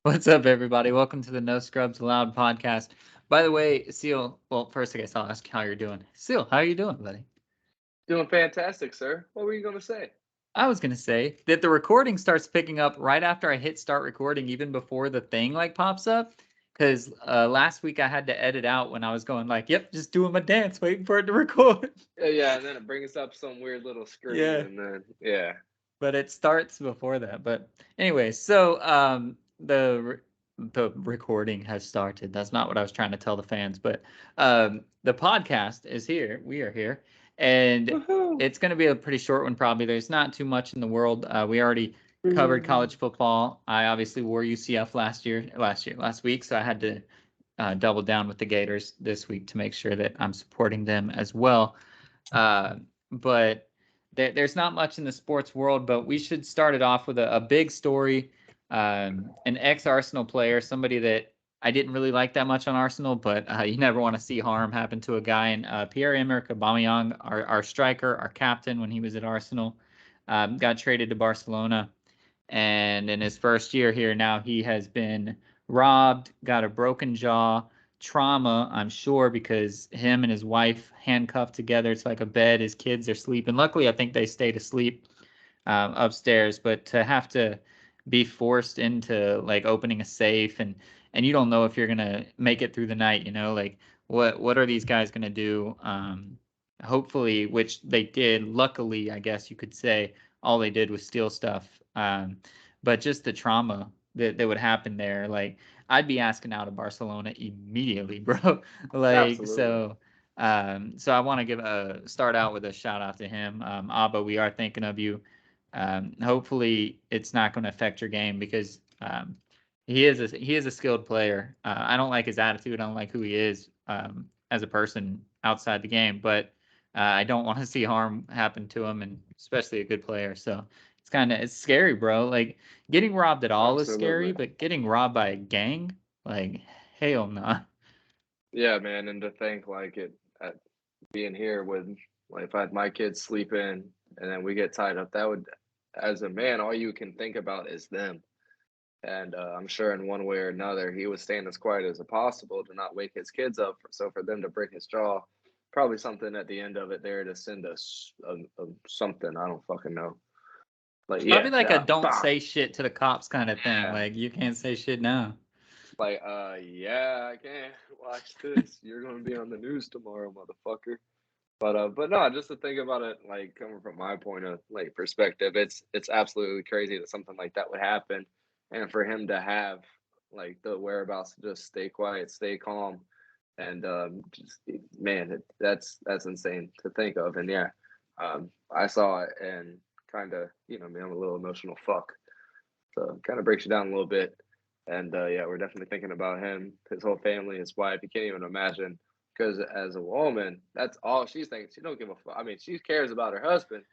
What's up, everybody? Welcome to the No Scrubs Allowed podcast. By the way, Seal, well, first I guess I'll ask how you're doing. Seal, how are you doing, buddy? Doing fantastic, sir. What were you going to say? I was going to say that the recording starts picking up right after I hit start recording, even before the thing like pops up. Because last week I had to edit out when I was going like, yep, just doing my dance, waiting for it to record. Yeah, and then it brings up some weird little screen, Yeah, and then yeah. but it starts before that. But anyway, so the recording has started. That's not what I was trying to tell the fans, but the podcast is here. We are here, and Woohoo! it's going to be a pretty short one. Probably there's not too much in the world. We already covered college football. I obviously wore UCF last week, so I had to double down with the Gators this week to make sure that I'm supporting them as well. But there's not much in the sports world, but we should start it off with a big story. An ex-Arsenal player, somebody that I didn't really like that much on Arsenal, but you never want to see harm happen to a guy. And Pierre-Emerick Aubameyang, our striker, our captain when he was at Arsenal, got traded to Barcelona. And in his first year here now, he has been robbed, got a broken jaw, trauma, I'm sure, because him and his wife handcuffed together. It's like a bed. His kids are sleeping. Luckily, I think they stayed asleep upstairs, but to have to be forced into like opening a safe and you don't know if you're gonna make it through the night, like what are these guys gonna do? Hopefully, which they did. Luckily, I guess you could say all they did was steal stuff. But just the trauma that would happen there, like I'd be asking out of Barcelona immediately, bro. like Absolutely. so. So I want to start out with a shout out to him. Abba, we are thinking of you. Hopefully, it's not going to affect your game because he is a skilled player. I don't like his attitude. I don't like who he is as a person outside the game, but I don't want to see harm happen to him, and especially a good player. So it's scary, bro. Like getting robbed at all is scary, Absolutely. but getting robbed by a gang, like hell nah. Yeah, man, and to think like being here with like if I had my kids sleep in and then we get tied up, that would, as a man, all you can think about is them. And I'm sure in one way or another, he was staying as quiet as possible to not wake his kids up. So for them to break his jaw, probably something at the end of it there to send us something. I don't fucking know. Like, Probably yeah, like a yeah, don't bam, say shit to the cops kind of thing. yeah. Like you can't say shit now. Like, yeah, I can't watch this. You're gonna be on the news tomorrow, motherfucker. But no, just to think about it, like coming from my point of like perspective, it's absolutely crazy that something like that would happen, and for him to have like the whereabouts to just stay quiet, stay calm, and just man, that's insane to think of. And yeah, I saw it and kind of me, I'm a little emotional fuck, so kind of breaks you down a little bit. And yeah, we're definitely thinking about him, his whole family, his wife. You can't even imagine because as a woman, that's all she's thinking. She don't give a fuck. I mean, she cares about her husband,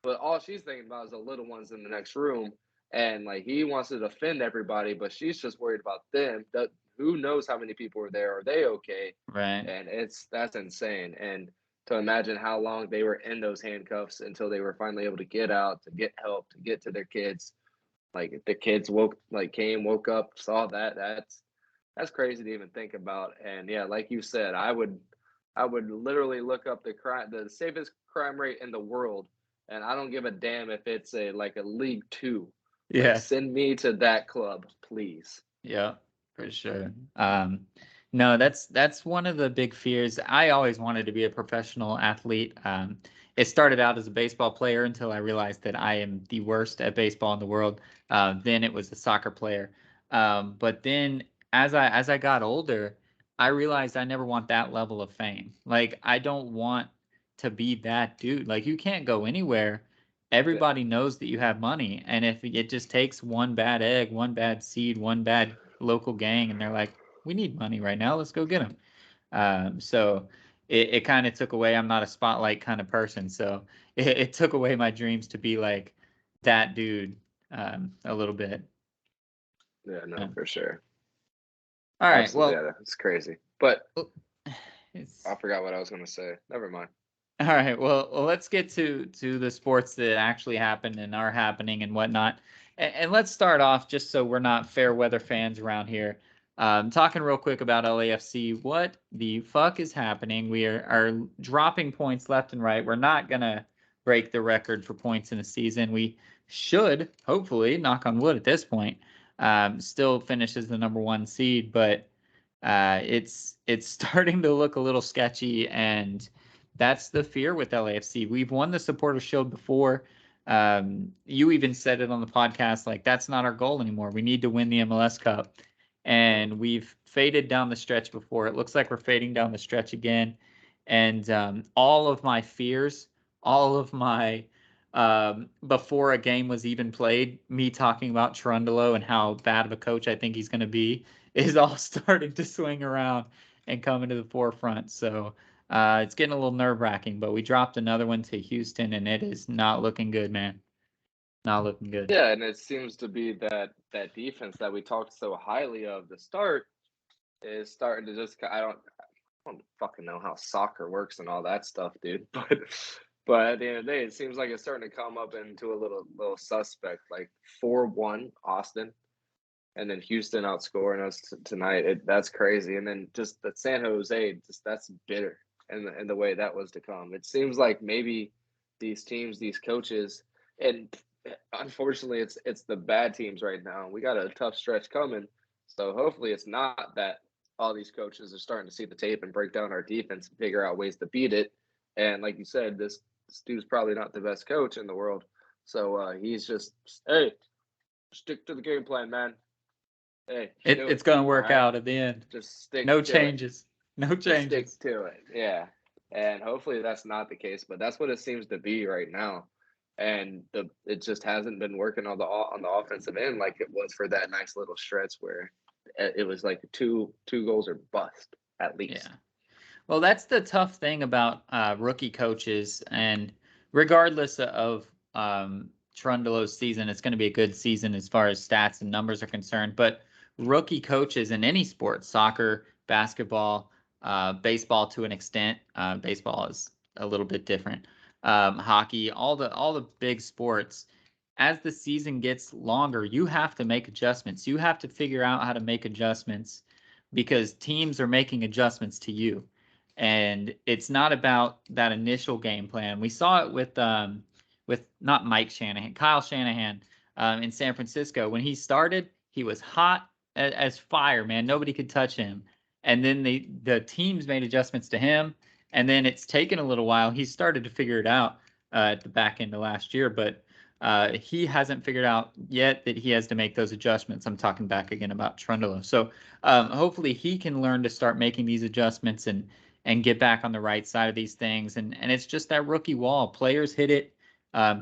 but all she's thinking about is the little ones in the next room. And like he wants to defend everybody, but she's just worried about them. That who knows how many people are there? Are they okay? Right. And that's insane. And to imagine how long they were in those handcuffs until they were finally able to get out, to get help, to get to their kids. Like the kids woke up, saw that. That's crazy to even think about. And yeah, like you said, I would literally look up the safest crime rate in the world, and I don't give a damn if it's a like a League 2. Like Yeah. send me to that club, please. Yeah, for sure. No, that's one of the big fears. I always wanted to be a professional athlete. It started out as a baseball player until I realized that I am the worst at baseball in the world. Then it was a soccer player. But then as I got older, I realized I never want that level of fame. Like I don't want to be that dude. Like you can't go anywhere. Yeah, Everybody knows that you have money, and if it just takes one bad egg, one bad seed, one bad local gang, and they're like, "We need money right now. Let's go get them." So it kind of took away. I'm not a spotlight kind of person, so it took away my dreams to be like that dude a little bit. yeah, no, Uh, for sure. all right. Absolutely, Well, yeah, that's crazy. But I it's forgot what I was gonna say. Never mind. all right. Well, let's get to the sports that actually happened and are happening and whatnot. And let's start off just so we're not fair weather fans around here. Talking real quick about LAFC. What the fuck is happening? We are dropping points left and right. We're not gonna break the record for points in a season. We should, hopefully, knock on wood at this point, still finish as the number 1 seed, but it's starting to look a little sketchy, and that's the fear with LAFC. We've won the Supporter Shield before. You even said it on the podcast, like that's not our goal anymore. We need to win the MLS Cup, and we've faded down the stretch before. It looks like we're fading down the stretch again, and all of my fears, all of my before a game was even played, me talking about Trundolo and how bad of a coach I think he's going to be, is all starting to swing around and come into the forefront. So it's getting a little nerve-wracking, but we dropped another one to Houston, and it is not looking good, man. Not looking good. Yeah, and it seems to be that defense that we talked so highly of the start is starting to just. I don't fucking know how soccer works and all that stuff, dude. But at the end of the day, it seems like it's starting to come up into a little suspect, like 4-1 Austin, and then Houston outscoring us tonight. That's crazy, and then just the San Jose, that's bitter, and the way that was to come. It seems like maybe these teams, these coaches, and unfortunately, it's the bad teams right now. We got a tough stretch coming, so hopefully, it's not that all these coaches are starting to see the tape and break down our defense and figure out ways to beat it. And like you said, this dude's probably not the best coach in the world, so he's just, hey, stick to the game plan, man. Hey, it's going to work out at the end. Just stick. No to changes. It. No changes. Just stick to it. Yeah, and hopefully that's not the case, but that's what it seems to be right now. And it just hasn't been working on the offensive end like it was for that nice little stretch where it was like two goals or bust at least. Yeah. Well, that's the tough thing about rookie coaches, and regardless of Trundolo's season, it's going to be a good season as far as stats and numbers are concerned. But rookie coaches in any sport, soccer, basketball, baseball to an extent, baseball is a little bit different. Hockey, all the big sports. As the season gets longer, you have to make adjustments. You have to figure out how to make adjustments because teams are making adjustments to you. And it's not about that initial game plan. We saw it with not Mike Shanahan, Kyle Shanahan in San Francisco. When he started, he was hot as fire, man. Nobody could touch him. And then the teams made adjustments to him, and then it's taken a little while. He started to figure it out at the back end of last year, but he hasn't figured out yet that he has to make those adjustments. I'm talking back again about Trundolo. So hopefully he can learn to start making these adjustments and get back on the right side of these things. And it's just that rookie wall. Players hit it.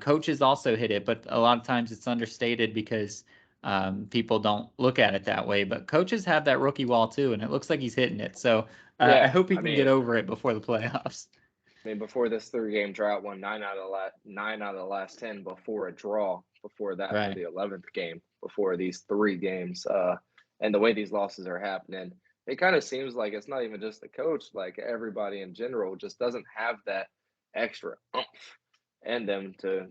Coaches also hit it, but a lot of times it's understated because people don't look at it that way. But coaches have that rookie wall too, and it looks like he's hitting it. So I hope he can get over it before the playoffs. I mean, before this 3-game drought, won 9 out of the last 10 before a draw. Before that, right. For the 11th game, before these 3 games, and the way these losses are happening, it kind of seems like it's not even just the coach. Like everybody in general just doesn't have that extra oomph in them to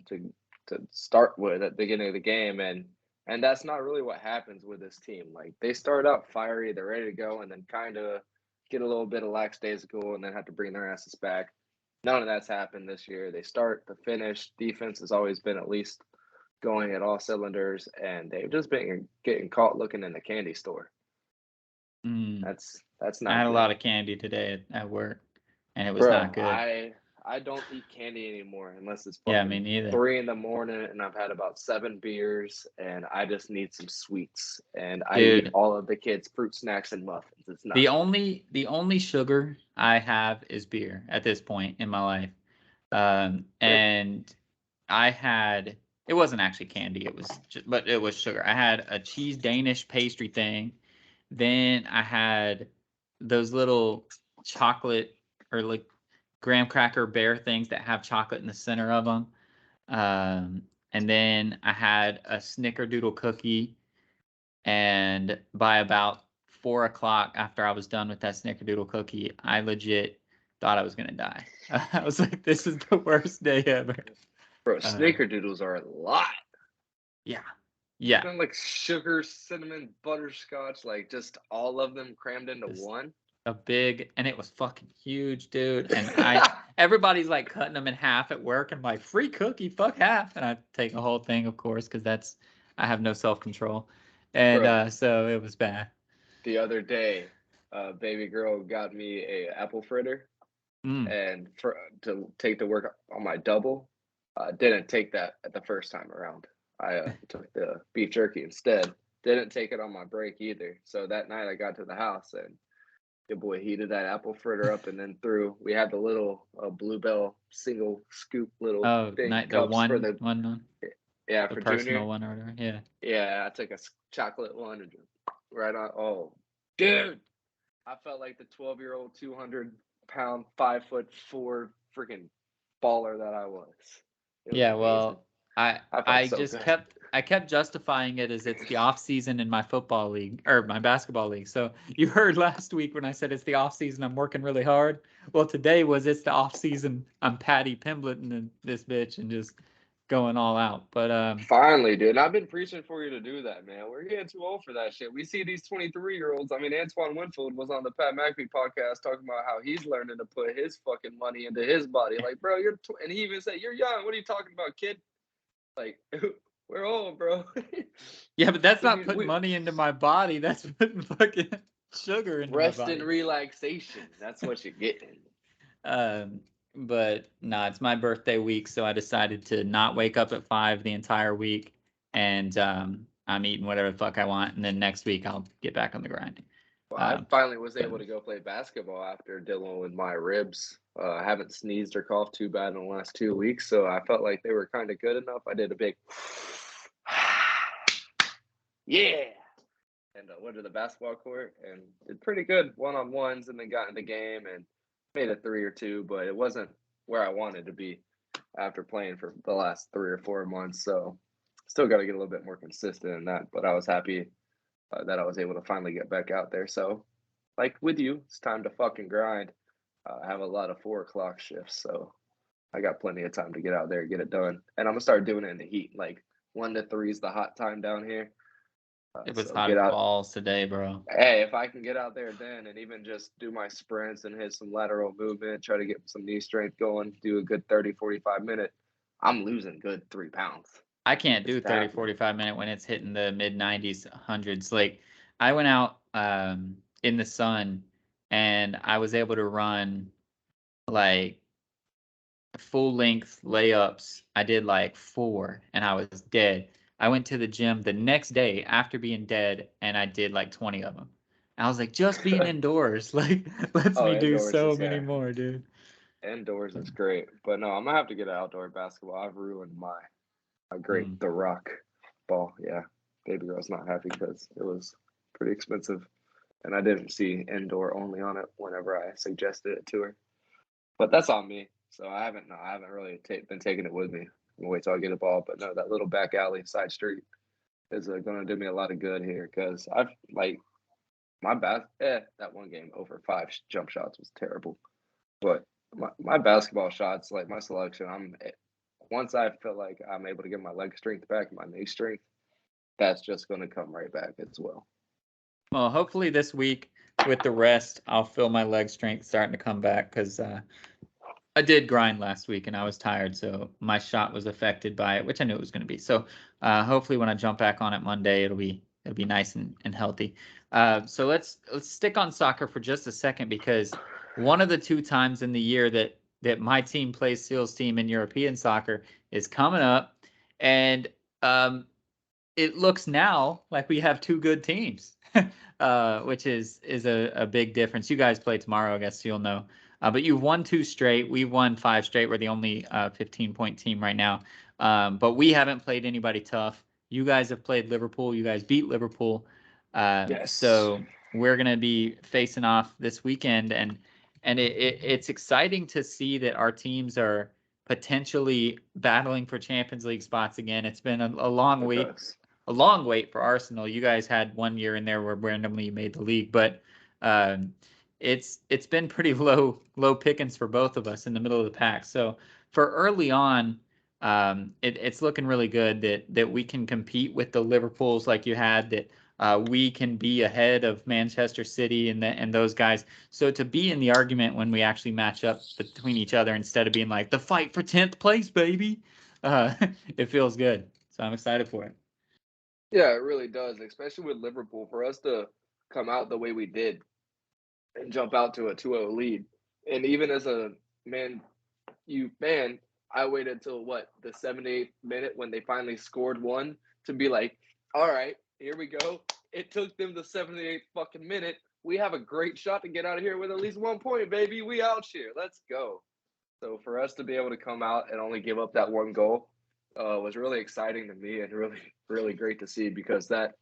start with at the beginning of the game, and that's not really what happens with this team. Like they start out fiery, they're ready to go, and then kind of get a little bit of lackadaisical, and then have to bring their asses back. None of that's happened this year. They start to finish. Defense has always been at least going at all cylinders, and they've just been getting caught looking in the candy store. That's not. I had good. A lot of candy today at work, and it was not good. I don't eat candy anymore unless it's me neither. 3 a.m, and I've had about 7 beers, and I just need some sweets. And I eat all of the kids' fruit snacks and muffins. It's not the only sugar I have is beer at this point in my life. And I had, it wasn't actually candy, but it was sugar. I had a cheese Danish pastry thing. Then I had those little chocolate or like graham cracker bear things that have chocolate in the center of them. And then I had a snickerdoodle cookie. And by about 4 o'clock, after I was done with that snickerdoodle cookie, I legit thought I was going to die. I was like, this is the worst day ever. Bro, snickerdoodles are a lot. Yeah. Yeah. Isn't it like sugar, cinnamon, butterscotch, like just all of them crammed into Just one? a big, and it was fucking huge, dude. And everybody's like cutting them in half at work. And I'm like, free cookie, fuck half. And I take the whole thing, of course, because I have no self control. And Bro, so it was bad. the other day, baby girl got me a apple fritter, Mm. and for to take to work on my double, didn't take that at the first time around. I took the beef jerky instead. Didn't take it on my break either. So that night I got to the house and your boy heated that apple fritter up and then threw. We had the little Bluebell single scoop little Oh, thing night the cups for one, yeah the for personal junior. one or whatever. Yeah. Yeah, I took a chocolate one and just right on. Oh, dude, I felt like the 12-year-old, 200-pound, 5'4" freaking baller that I was. It was Yeah, amazing. well, I I felt I so just good. kept justifying it as it's the off season in my football league or my basketball league. So you heard last week when I said it's the off season, I'm working really hard. Well, today was it's the off season. I'm Patty Pimblett and this bitch and just going all out. But Finally, dude. I've been preaching for you to do that, man. We're getting too old for that shit. We see these 23-year-olds. I mean, Antoine Winfield was on the Pat McAfee podcast talking about how he's learning to put his fucking money into his body. Like, bro, and he even said, "You're young. What are you talking about, kid?" Like, we're old, bro. yeah, but that's we not need putting we money into my body. That's putting fucking sugar into my rest and body. relaxation. That's what you're getting. Um, but no, it's my birthday week, so I decided to not wake up at 5 the entire week, and I'm eating whatever the fuck I want, and then next week I'll get back on the grind. Well, I Um, finally was but able to go play basketball after dealing with my ribs. I haven't sneezed or coughed too bad in the last 2 weeks, so I felt like they were kind of good enough. I did a big yeah, and went to the basketball court and did pretty good one-on-ones, and then got in the game and made a three or two, but it wasn't where I wanted to be after playing for the last 3 or 4 months. So still got to get a little bit more consistent in that. But I was happy that I was able to finally get back out there. So, like with you, it's time to fucking grind. I have a lot of 4 o'clock shifts, so I got plenty of time to get out there and get it done. And I'm gonna start doing it in the heat. Like 1 to 3 is the hot time down here. it was So hot get as out. balls today, bro. Hey, if I can get out there then and even just do my sprints and hit some lateral movement, try to get some knee strength going, do a good 30, 45 minute, I'm losing good 3 pounds. I can't It's do 30, happening. 45 minute when it's hitting the mid 90s, hundreds. Like I went out in the sun, and I was able to run like full length layups. I did like 4 and I was dead. I went to the gym the next day after being dead and I did like 20 of them. I was like, just being indoors, like, lets Oh, me do indoors so is many more, dude. indoors is great, but no, I'm gonna have to get outdoor basketball. I've ruined my great Mm. The Rock ball. Yeah, baby girl's not happy because it was pretty expensive, and I didn't see indoor only on it whenever I suggested it to her. But that's on me. So I haven't. No, I haven't really been taking it with me. I'm gonna wait till I get a ball. But no, that little back alley side street is gonna do me a lot of good here because I've like that one game over 5 jump shots was terrible. But my basketball shots, like my selection, once I feel like I'm able to get my leg strength back, my knee strength, that's just gonna come right back as well. Well, hopefully this week with the rest, I'll feel my leg strength starting to come back because I did grind last week and I was tired, so my shot was affected by it, which I knew it was going to be. So hopefully when I jump back on it Monday, it'll be nice and healthy. So let's stick on soccer for just a second because one of the 2 times in the year that my team plays Seal's team in European soccer is coming up, and it looks now like we have 2 good teams, which is a big difference. You guys play tomorrow, I guess you'll know. But you've won 2 straight. We've won 5 straight. We're the only 15-point team right now. But we haven't played anybody tough. You guys have played Liverpool. You guys beat Liverpool. Yes. So we're gonna be facing off this weekend, and it's exciting to see that our teams are potentially battling for Champions League spots again. It's been a long It wait does. a long wait for Arsenal. You guys had one year in there where randomly you made the league, but um, it's been pretty low pickings for both of us in the middle of the pack. So for early on, it's looking really good that we can compete with the Liverpools like you had, that we can be ahead of Manchester City and those guys. So to be in the argument when we actually match up between each other instead of being like the fight for 10th place, baby, it feels good. So I'm excited for it. Yeah, it really does, especially with Liverpool. For us to come out the way we did and jump out to a 2-0 lead. And even as a man, I waited till what, the 78th minute when they finally scored one to be like, all right, here we go. It took them the 78th fucking minute. We have a great shot to get out of here with at least 1 point, baby. We out here. Let's go. So for us to be able to come out and only give up that one goal was really exciting to me and really, really great to see, because that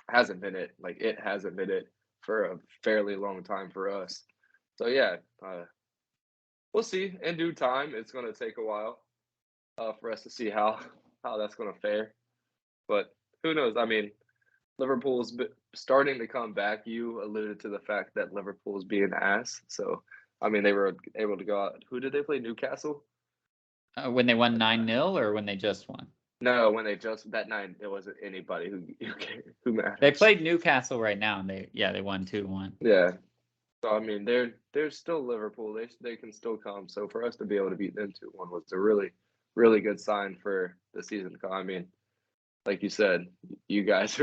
hasn't been it. Like, it hasn't been it for a fairly long time for us. So yeah, we'll see in due time. It's going to take a while for us to see how that's going to fare. But who knows? I mean, Liverpool's starting to come back. You alluded to the fact that Liverpool's being ass. So I mean, they were able to go out. Who did they play? Newcastle. When they won 9-0 or when they just won? No, when they just that night, it wasn't anybody who matters. They played Newcastle right now, and they won 2-1. Yeah. So I mean, they're still Liverpool. They can still come. So for us to be able to beat them 2-1 was a really, really good sign for the season to come. I mean, like you said, you guys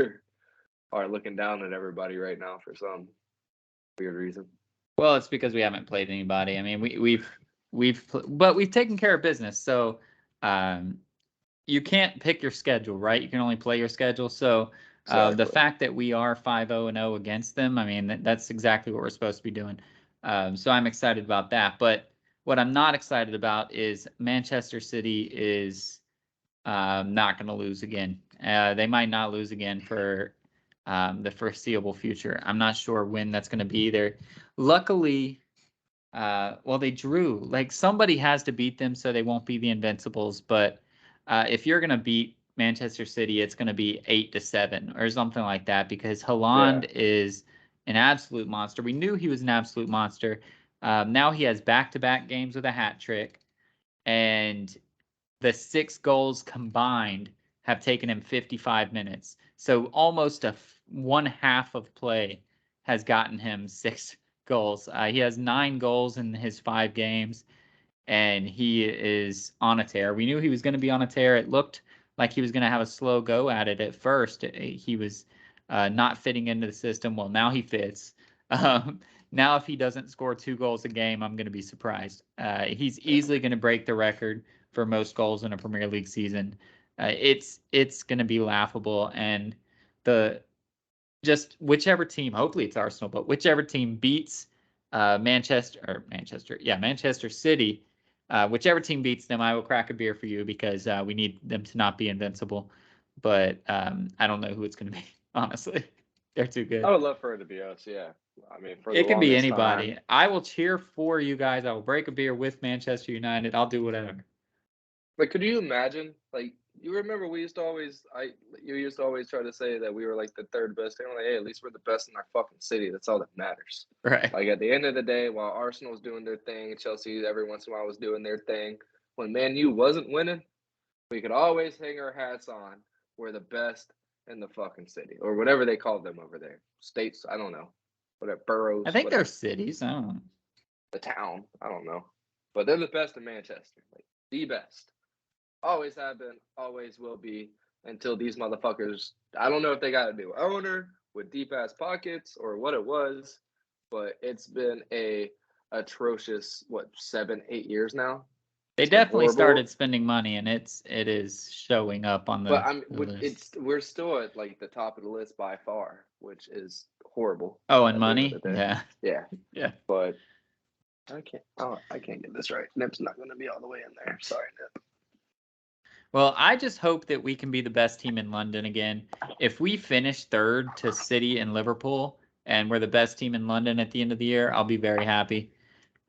are looking down at everybody right now for some weird reason. Well, it's because we haven't played anybody. I mean, but we've taken care of business. So you can't pick your schedule, right? You can only play your schedule. So Exactly. the fact that we are 5-0-0 against them, I mean, that's exactly what we're supposed to be doing. So I'm excited about that. But what I'm not excited about is Manchester City is not going to lose again. They might not lose again for the foreseeable future. I'm not sure when that's going to be. There, luckily, well, they drew. Like, somebody has to beat them, so they won't be the Invincibles. But if you're going to beat Manchester City, it's going to be 8-7 or something like that, because Haaland is an absolute monster. We knew he was an absolute monster. Now he has back-to-back games with a hat trick, and the 6 goals combined have taken him 55 minutes. So almost one half of play has gotten him 6 goals. He has 9 goals in his 5 games, and he is on a tear. We knew he was going to be on a tear. It looked like he was going to have a slow go at it at first. He was not fitting into the system. Well, now he fits. Now, if he doesn't score 2 goals a game, I'm going to be surprised. He's easily going to break the record for most goals in a Premier League season. It's going to be laughable, and just whichever team, hopefully it's Arsenal, but whichever team beats Manchester City, whichever team beats them, I will crack a beer for you, because we need them to not be invincible. But I don't know who it's going to be, honestly. They're too good. I would love for it to be us. Yeah. I mean, for It the can be longest anybody. time. I will cheer for you guys. I will break a beer with Manchester United. I'll do whatever. But could you imagine, like, you remember you used to always try to say that we were like the third best team. Like, hey, at least we're the best in our fucking city. That's all that matters. Right. Like, at the end of the day, while Arsenal was doing their thing, Chelsea every once in a while was doing their thing, when Man U wasn't winning, we could always hang our hats on. We're the best in the fucking city, or whatever they call them over there. States, I don't know. Whatever, boroughs, I think whatever. they're cities. I don't know. The town, I don't know. But they're the best in Manchester. Like, the best. Always have been, always will be, until these motherfuckers. I don't know if they got a new owner with deep ass pockets or what it was, but it's been a atrocious 7-8 years now. They It's been definitely horrible. started spending money, and it is showing up on But the list. we're still at like the top of the list by far, which is horrible. Oh, and At the end of money? the day. Yeah. Yeah. Yeah. But I can't get this right. Nip's not going to be all the way in there. Sorry, Nip. Well, I just hope that we can be the best team in London again. If we finish third to City and Liverpool, and we're the best team in London at the end of the year, I'll be very happy.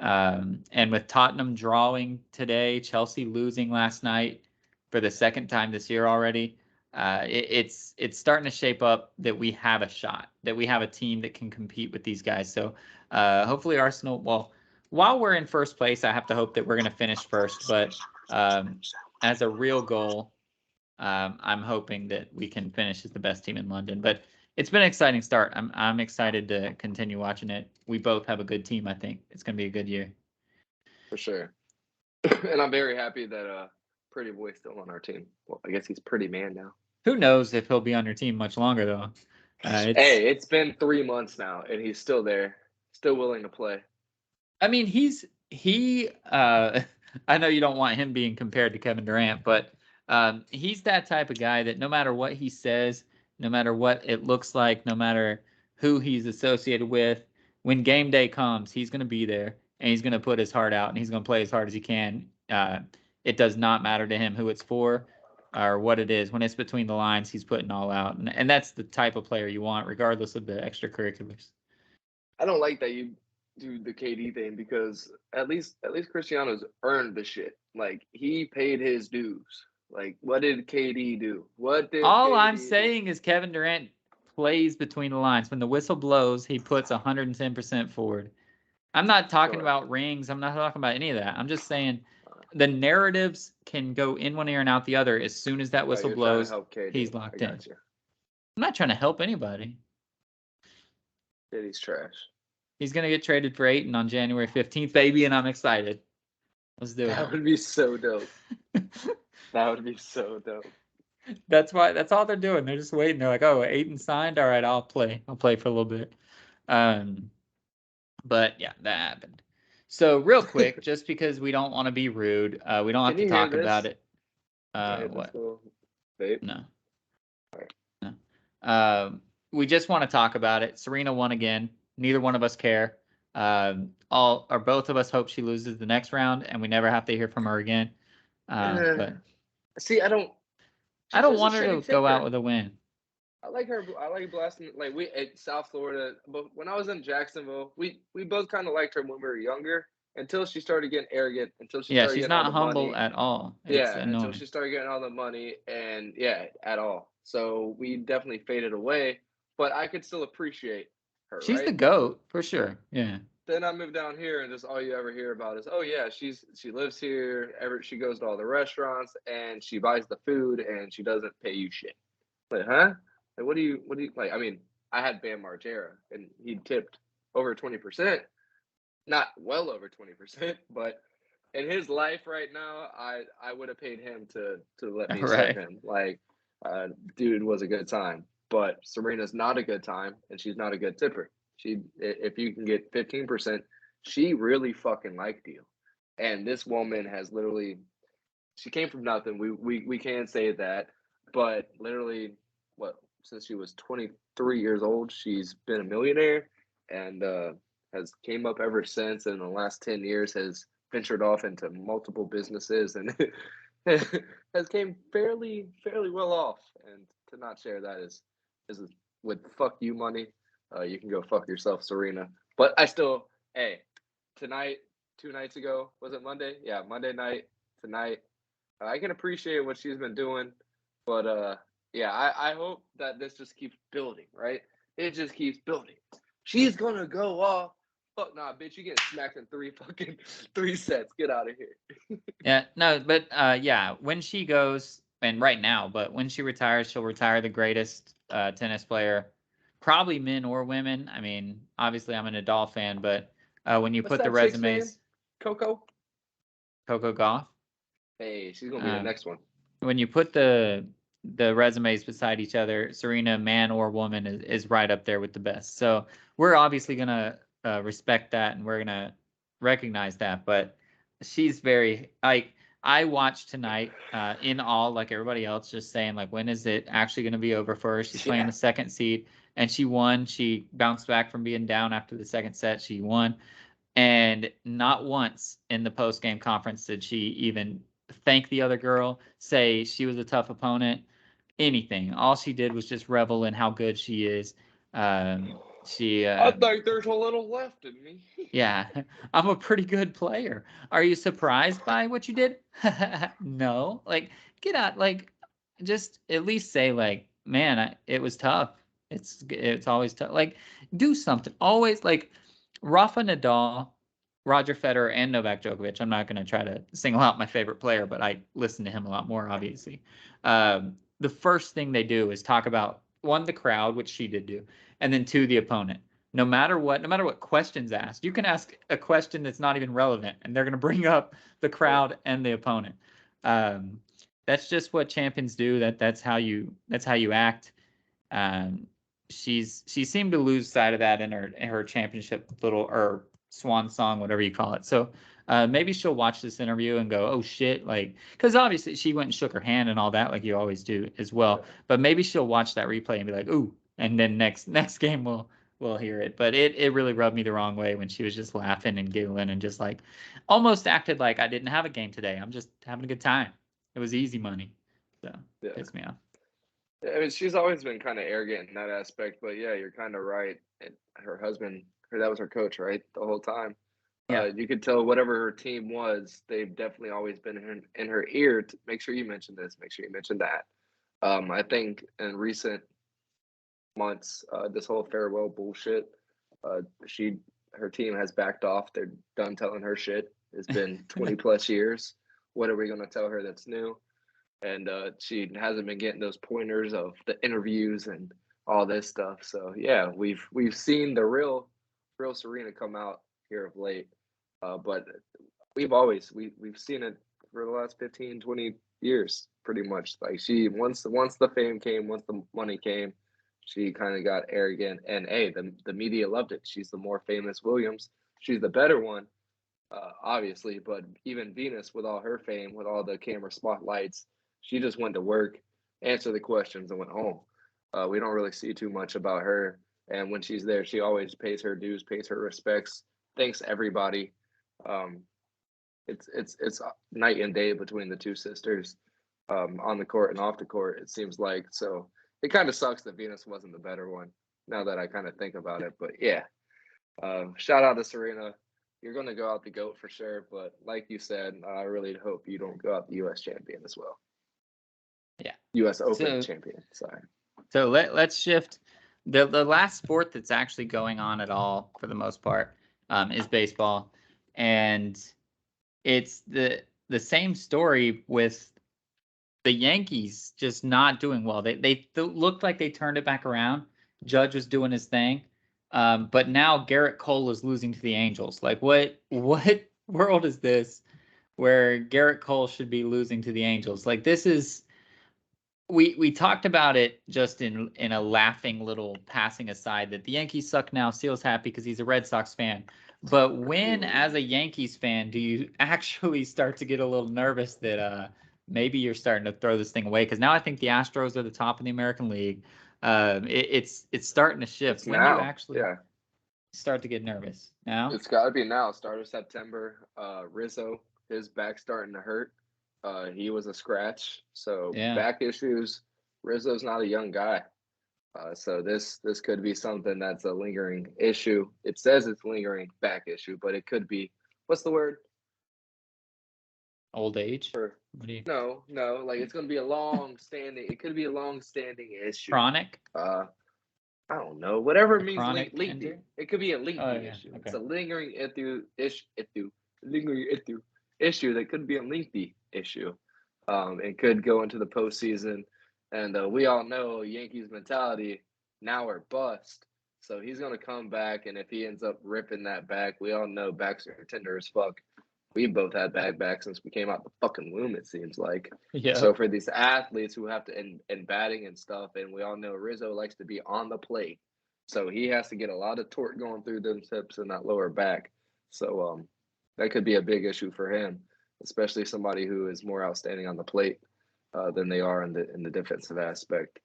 And with Tottenham drawing today, Chelsea losing last night for the second time this year already, it's starting to shape up that we have a shot, that we have a team that can compete with these guys. So hopefully Arsenal, well, while we're in first place, I have to hope that we're going to finish first. But as a real goal, I'm hoping that we can finish as the best team in London. But it's been an exciting start. I'm excited to continue watching it. We both have a good team. I think it's going to be a good year. For sure. And I'm very happy that Pretty Boy's still on our team. Well, I guess he's Pretty Man now. Who knows if he'll be on your team much longer though? Hey, it's been 3 months now, and he's still there, still willing to play. I mean, he. I know you don't want him being compared to Kevin Durant, but he's that type of guy that no matter what he says, no matter what it looks like, no matter who he's associated with, when game day comes, he's going to be there and he's going to put his heart out and he's going to play as hard as he can. It does not matter to him who it's for or what it is. When it's between the lines, he's putting all out, and that's the type of player you want, regardless of the extracurriculars. I don't like that you do the KD thing because at least Cristiano's earned the shit. Like he paid his dues. Like what did KD do? What did All KD I'm do? saying is Kevin Durant plays between the lines. When the whistle blows, he puts 110% forward. I'm not talking Sure. about rings. I'm not talking about any of that. I'm just saying the narratives can go in one ear and out the other. As soon as that whistle You're trying to blows, help KD. he's locked I in. got you. I'm not trying to help anybody. KD's trash. He's going to get traded for Ayton on January 15th, baby, and I'm excited. Let's do That it. would be so dope. That would be so dope. That's all they're doing. They're just waiting. They're like, oh, Ayton signed. All right, I'll play. I'll play for a little bit. But yeah, that happened. So real quick, just because we don't want to be rude, we don't have to talk about it. What? Vape? No. Right. No. We just want to talk about it. Serena won again. Neither one of us care. Both of us hope she loses the next round, and we never have to hear from her again. But see, I don't want her to go out with a win. I like her. I like blasting. Like we at South Florida, but when I was in Jacksonville, we both kind of liked her when we were younger. Until she started getting arrogant. Until she started she's getting all not the humble money. at all. It's annoying. Until she started getting all the money, and at all. So we definitely faded away. But I could still appreciate her. She's right? the GOAT for sure. Yeah. Then I moved down here, and just all you ever hear about is, oh yeah, she lives here. She goes to all the restaurants, and she buys the food, and she doesn't pay you shit. Like, huh? Like, what do you like? I mean, I had Bam Margera, and he tipped over 20%, not well over 20%, but in his life right now, I would have paid him to let me serve him. Like, dude was a good time, but Serena's not a good time, and she's not a good tipper. If you can get 15%, she really fucking liked you. And this woman has literally, she came from nothing. We can say that, but literally, since she was 23 years old, she's been a millionaire and has came up ever since. And in the last 10 years, has ventured off into multiple businesses and has came fairly well off. And to not share that is with fuck you money. You can go fuck yourself, Serena. But I still, tonight, 2 nights ago, was it Monday? Yeah, Monday night, tonight. I can appreciate what she's been doing, but I hope that this just keeps building, right? It just keeps building. She's gonna go off. Fuck nah, bitch, you get smacked in 3 sets. Get out of here. Yeah, no, but when she goes, and right now, but when she retires, she'll retire the greatest tennis player, probably men or women. I mean, obviously I'm a Nadal fan, but when you put the resumes, Coco Gauff. Hey, she's gonna be the next one. When you put the resumes beside each other, Serena, man or woman, is right up there with the best. So we're obviously gonna respect that, and we're gonna recognize that. But she's very like, I watched tonight in awe, like everybody else, just saying like, when is it actually gonna be over for her? She's playing the second seed, and she won. She bounced back from being down after the second set. She won, and not once in the post game conference did she even thank the other girl, say she was a tough opponent, anything. All she did was just revel in how good she is. I think there's a little left in me. Yeah, I'm a pretty good player. Are you surprised by what you did? No. Like, get out. Like, just at least say like, man, it was tough. It's always tough. Like, do something. Always like Rafa Nadal Roger Federer and Novak Djokovic. I'm not going to try to single out my favorite player, but I listen to him a lot more, obviously. The first thing they do is talk about, one, the crowd, which she did do, and then two, the opponent. No matter what questions asked, you can ask a question that's not even relevant, and they're going to bring up the crowd and the opponent. That's just what champions do. That's how you act. She seemed to lose sight of that in her championship little or swan song, whatever you call it. So maybe she'll watch this interview and go, oh shit, like, because obviously she went and shook her hand and all that, like you always do as well. But maybe she'll watch that replay and be like, ooh, and then next game we'll hear it. But it really rubbed me the wrong way when she was just laughing and giggling and just like almost acted like I didn't have a game today. I'm just having a good time. It was easy money. So pissed me off. I mean, she's always been kind of arrogant in that aspect, but yeah, you're kind of right. And her husband, that was her coach, right, the whole time. Yeah. You could tell whatever her team was, they've definitely always been in her ear to make sure you mention this, make sure you mention that. I think in recent months, this whole farewell bullshit, her team has backed off. They're done telling her shit. It's been 20 plus years. What are we going to tell her that's new? And she hasn't been getting those pointers of the interviews and all this stuff. So yeah, we've seen the real Serena come out here of late, but we've seen it for the last 15, 20 years, pretty much. Like she once the fame came, once the money came, she kind of got arrogant. And hey, the media loved it. She's the more famous Williams. She's the better one, obviously. But even Venus, with all her fame, with all the camera spotlights, she just went to work, answered the questions, and went home. We don't really see too much about her. And when she's there, she always pays her dues, pays her respects, thanks everybody. It's night and day between the two sisters, on the court and off the court, it seems like. So it kind of sucks that Venus wasn't the better one, now that I kind of think about it. But yeah, shout out to Serena. You're going to go out the GOAT for sure. But like you said, I really hope you don't go out the U.S. champion as well. Yeah. U.S. Open champion. Sorry. So let's shift. The last sport that's actually going on at all, for the most part, is baseball, and it's the same story with the Yankees just not doing well. They looked like they turned it back around. Judge was doing his thing, but now Garrett Cole is losing to the Angels. Like what world is this where Garrett Cole should be losing to the Angels? Like this is. We talked about it just in a laughing little passing aside that the Yankees suck now. Seal's happy because he's a Red Sox fan. But when, as a Yankees fan, do you actually start to get a little nervous that maybe you're starting to throw this thing away? Because now I think the Astros are the top in the American League. It's starting to shift. It's when now. do you actually start to get nervous? Now? It's got to be now. Start of September. Rizzo, his back's starting to hurt. He was a scratch, so back issues. Rizzo's not a young guy, so this could be something that's a lingering issue. It says it's lingering back issue, but it could be, what's the word? Old age? No, like it's going to be a long-standing. It could be a long-standing issue. Chronic? I don't know. Whatever it means, lengthy. It could be a lengthy issue. Okay. It's a lingering issue that could be a lengthy issue. It could go into the postseason, and we all know Yankees mentality, now or bust. So he's going to come back, and if he ends up ripping that back, we all know backs are tender as fuck. We both had bad backs since we came out the fucking womb, it seems like. Yeah. So for these athletes who have to, in batting and stuff, and we all know Rizzo likes to be on the plate, so he has to get a lot of torque going through them hips and that lower back. So that could be a big issue for him, especially somebody who is more outstanding on the plate than they are in the defensive aspect.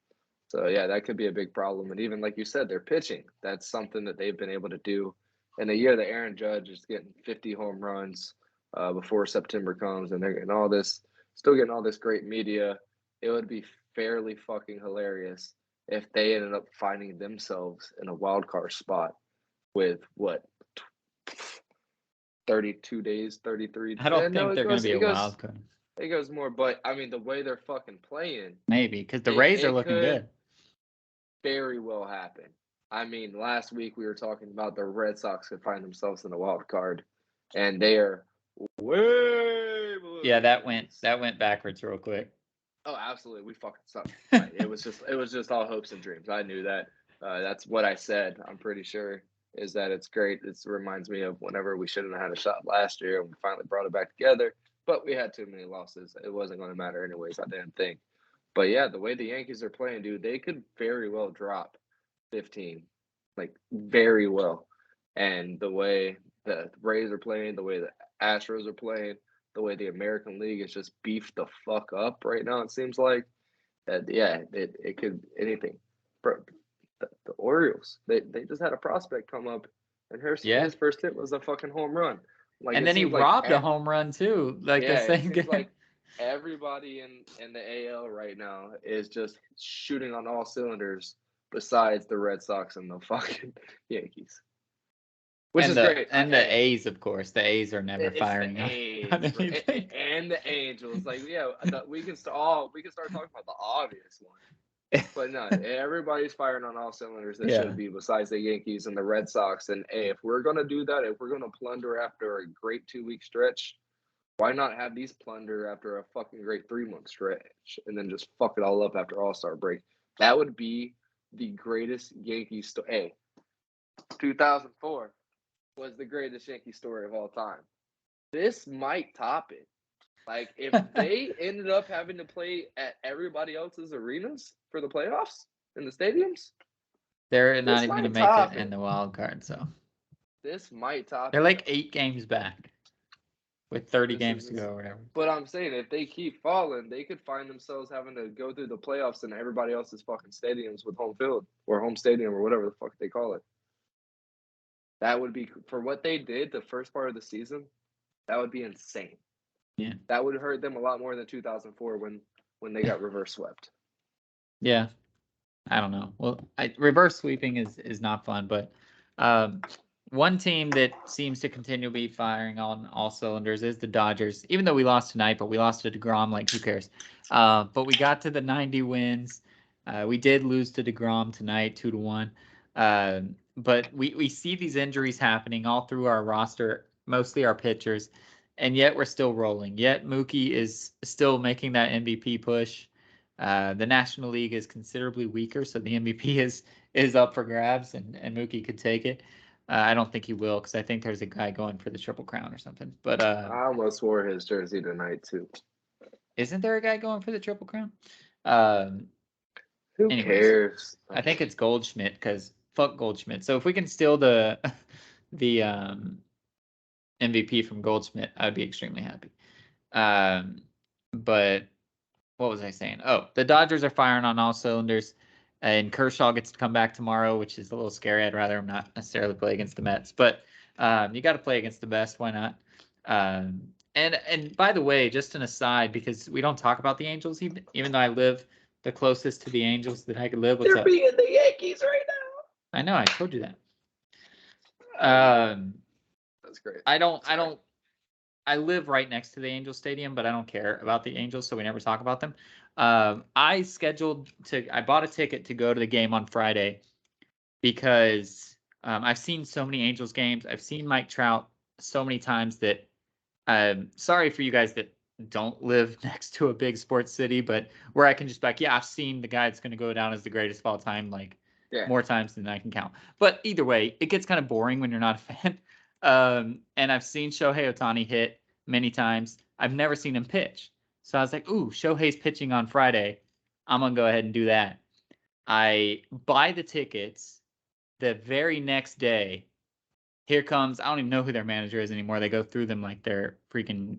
So yeah, that could be a big problem. And even like you said, they're pitching. That's something that they've been able to do. In a year that Aaron Judge is getting 50 home runs before September comes, and they're getting still getting all this great media, it would be fairly fucking hilarious if they ended up finding themselves in a wild card spot with what, 32 days, 33 days. I don't think they're going to be a wild card. It goes more, but I mean, the way they're fucking playing. Maybe, because the Rays are looking good. Very well happen. I mean, last week we were talking about the Red Sox could find themselves in a wild card. and they are way below. Yeah, the that Yankees. went backwards real quick. Oh, absolutely, we fucking suck. Like, it was just all hopes and dreams. I knew that. That's what I said. I'm pretty sure is that it's great. It reminds me of whenever we shouldn't have had a shot last year and we finally brought it back together, but we had too many losses. It wasn't going to matter anyways. I didn't think. But yeah, the way the Yankees are playing, dude, they could very well drop 15, like very well. And the way the Rays are playing, the way the Astros are playing, the way the American League is just beefed the fuck up right now, it seems like that. Yeah, it could anything. Bro, the Orioles, they just had a prospect come up, and his first hit was a fucking home run. Like, And it then he seems like robbed a home run too, like the yeah, it same seems game. like everybody in the AL right now is just shooting on all cylinders besides the Red Sox and the fucking Yankees. Which and is the great. and the A's, of course. The A's are never It's firing the on A's anything. and the Angels. Like, yeah, we can start talking about the obvious one. But no, everybody's firing on all cylinders that Yeah. should be, besides the Yankees and the Red Sox. And hey, if we're gonna do that, if we're gonna plunder after a great 2-week stretch, why not have these plunder after a fucking great 3-month stretch and then just fuck it all up after All-Star break? That would be the greatest Yankee story. Hey, 2004 was the greatest Yankee story of all time. This might top it. Like, if they ended up having to play at everybody else's arenas for the playoffs in the stadiums, They're not this even gonna might make top it in it. the wild card, so This might top they're it. like 8 games back with 30 games to This- go or whatever. But I'm saying, if they keep falling, they could find themselves having to go through the playoffs in everybody else's fucking stadiums with home field or home stadium or whatever the fuck they call it. That would be, for what they did the first part of the season, that would be insane. Yeah. That would hurt them a lot more than 2004 when they got reverse swept. Yeah. I don't know. Well, reverse sweeping is not fun, but one team that seems to continue to be firing on all cylinders is the Dodgers. Even though we lost tonight, but we lost to DeGrom, like who cares? But we got to the 90 wins. We did lose to DeGrom tonight, 2-1. But we see these injuries happening all through our roster, mostly our pitchers, and yet we're still rolling. Yet Mookie is still making that MVP push. The National League is considerably weaker, so the MVP is up for grabs, and Mookie could take it. I don't think he will, because I think there's a guy going for the Triple Crown or something. But I almost wore his jersey tonight too. Isn't there a guy going for the Triple Crown? Who cares? I think it's Goldschmidt, because fuck Goldschmidt. So if we can steal the MVP from Goldschmidt, I'd be extremely happy. But what was I saying? Oh, the Dodgers are firing on all cylinders, and Kershaw gets to come back tomorrow, which is a little scary. I'd rather him not necessarily play against the Mets, but you got to play against the best. Why not? And by the way, just an aside, because we don't talk about the Angels, even though I live the closest to the Angels that I could live. What's They're up? beating the Yankees right now. I know. I told you that. That's great. I live right next to the Angels Stadium, but I don't care about the Angels, so we never talk about them. I bought a ticket to go to the game on Friday because I've seen so many Angels games. I've seen Mike Trout so many times that sorry for you guys that don't live next to a big sports city, but where I can just be like, yeah, I've seen the guy that's going to go down as the greatest of all time, like more times than I can count. But either way, it gets kind of boring when you're not a fan. And I've seen Shohei Ohtani hit many times. I've never seen him pitch. So I was like, ooh, Shohei's pitching on Friday. I'm going to go ahead and do that. I buy the tickets. The very next day, here comes, I don't even know who their manager is anymore. They go through them like they're freaking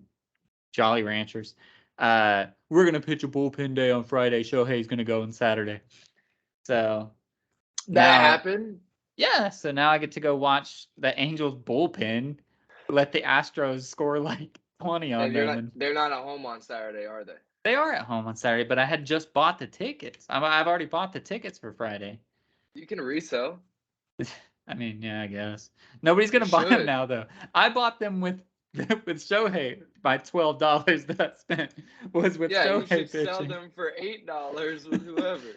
Jolly Ranchers. We're going to pitch a bullpen day on Friday. Shohei's going to go on Saturday. So that happened? Yeah, so now I get to go watch the Angels bullpen let the Astros score like 20 on them. They're not at home on Saturday, are they? They are at home on Saturday, but I had just bought the tickets. I've already bought the tickets for Friday. You can resell. I mean, yeah, I guess. Nobody's going to buy them now, though. I bought them with Shohei. My $12 that I spent was with Shohei pitching. You should sell them for $8 with whoever.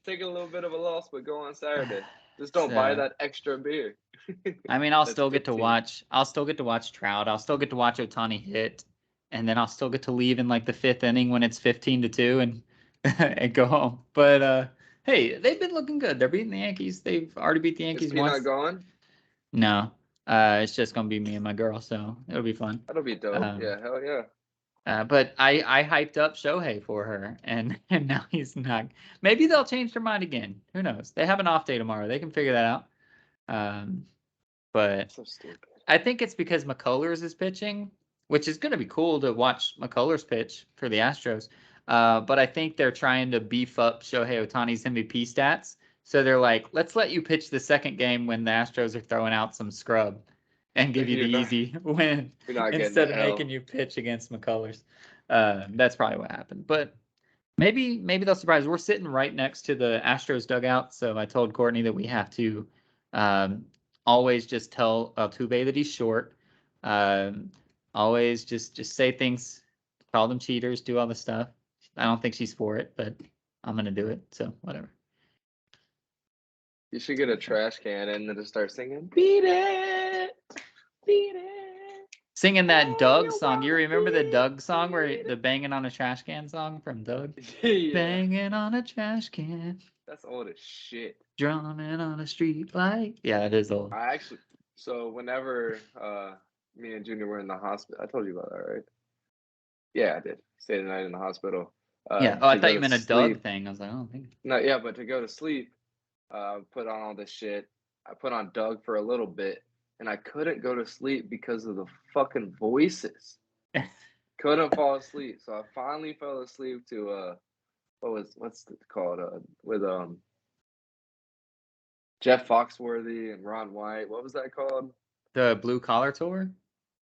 Take a little bit of a loss, but go on Saturday. Just don't buy that extra beer. I mean, I'll That's still get to 15. watch. I'll still get to watch Trout. I'll still get to watch Ohtani hit, and then I'll still get to leave in like the 5th inning when it's 15-2 and and go home. But hey, they've been looking good. They're beating the Yankees. They've already beat the Is Yankees Peanut once. going? No, it's just gonna be me and my girl, so it'll be fun. That'll be dope. Yeah, hell yeah. But I hyped up Shohei for her, and now he's not. Maybe they'll change their mind again. Who knows? They have an off day tomorrow. They can figure that out. But So stupid. I think it's because McCullers is pitching, which is going to be cool to watch McCullers pitch for the Astros. But I think they're trying to beef up Shohei Ohtani's MVP stats. So they're like, let's let you pitch the second game when the Astros are throwing out some scrub and give you the easy win instead of making you pitch against McCullers. That's probably what happened. But maybe they'll surprise. We're sitting right next to the Astros dugout, so I told Courtney that we have to always just tell Altuve that he's short. Always just say things, call them cheaters, do all the stuff. I don't think she's for it, but I'm gonna do it. So whatever. You should get a trash can and then just start singing, "Beat it, beat it." Singing that Doug song. You remember the Doug song where the banging on a trash can song from Doug? Yeah. Banging on a trash can. That's old as shit. Drumming on a street light. Yeah, it is old. So whenever me and Junior were in the hospital, I told you about that, right? Yeah, I did. Stayed the night in the hospital. Yeah. Oh, I thought you meant a Doug thing. I was like, oh, no, yeah, but to go to sleep, put on all this shit. I put on Doug for a little bit, and I couldn't go to sleep because of the fucking voices. Couldn't fall asleep, so I finally fell asleep to what's it called with Jeff Foxworthy and Ron White. What was that called? The Blue Collar Tour?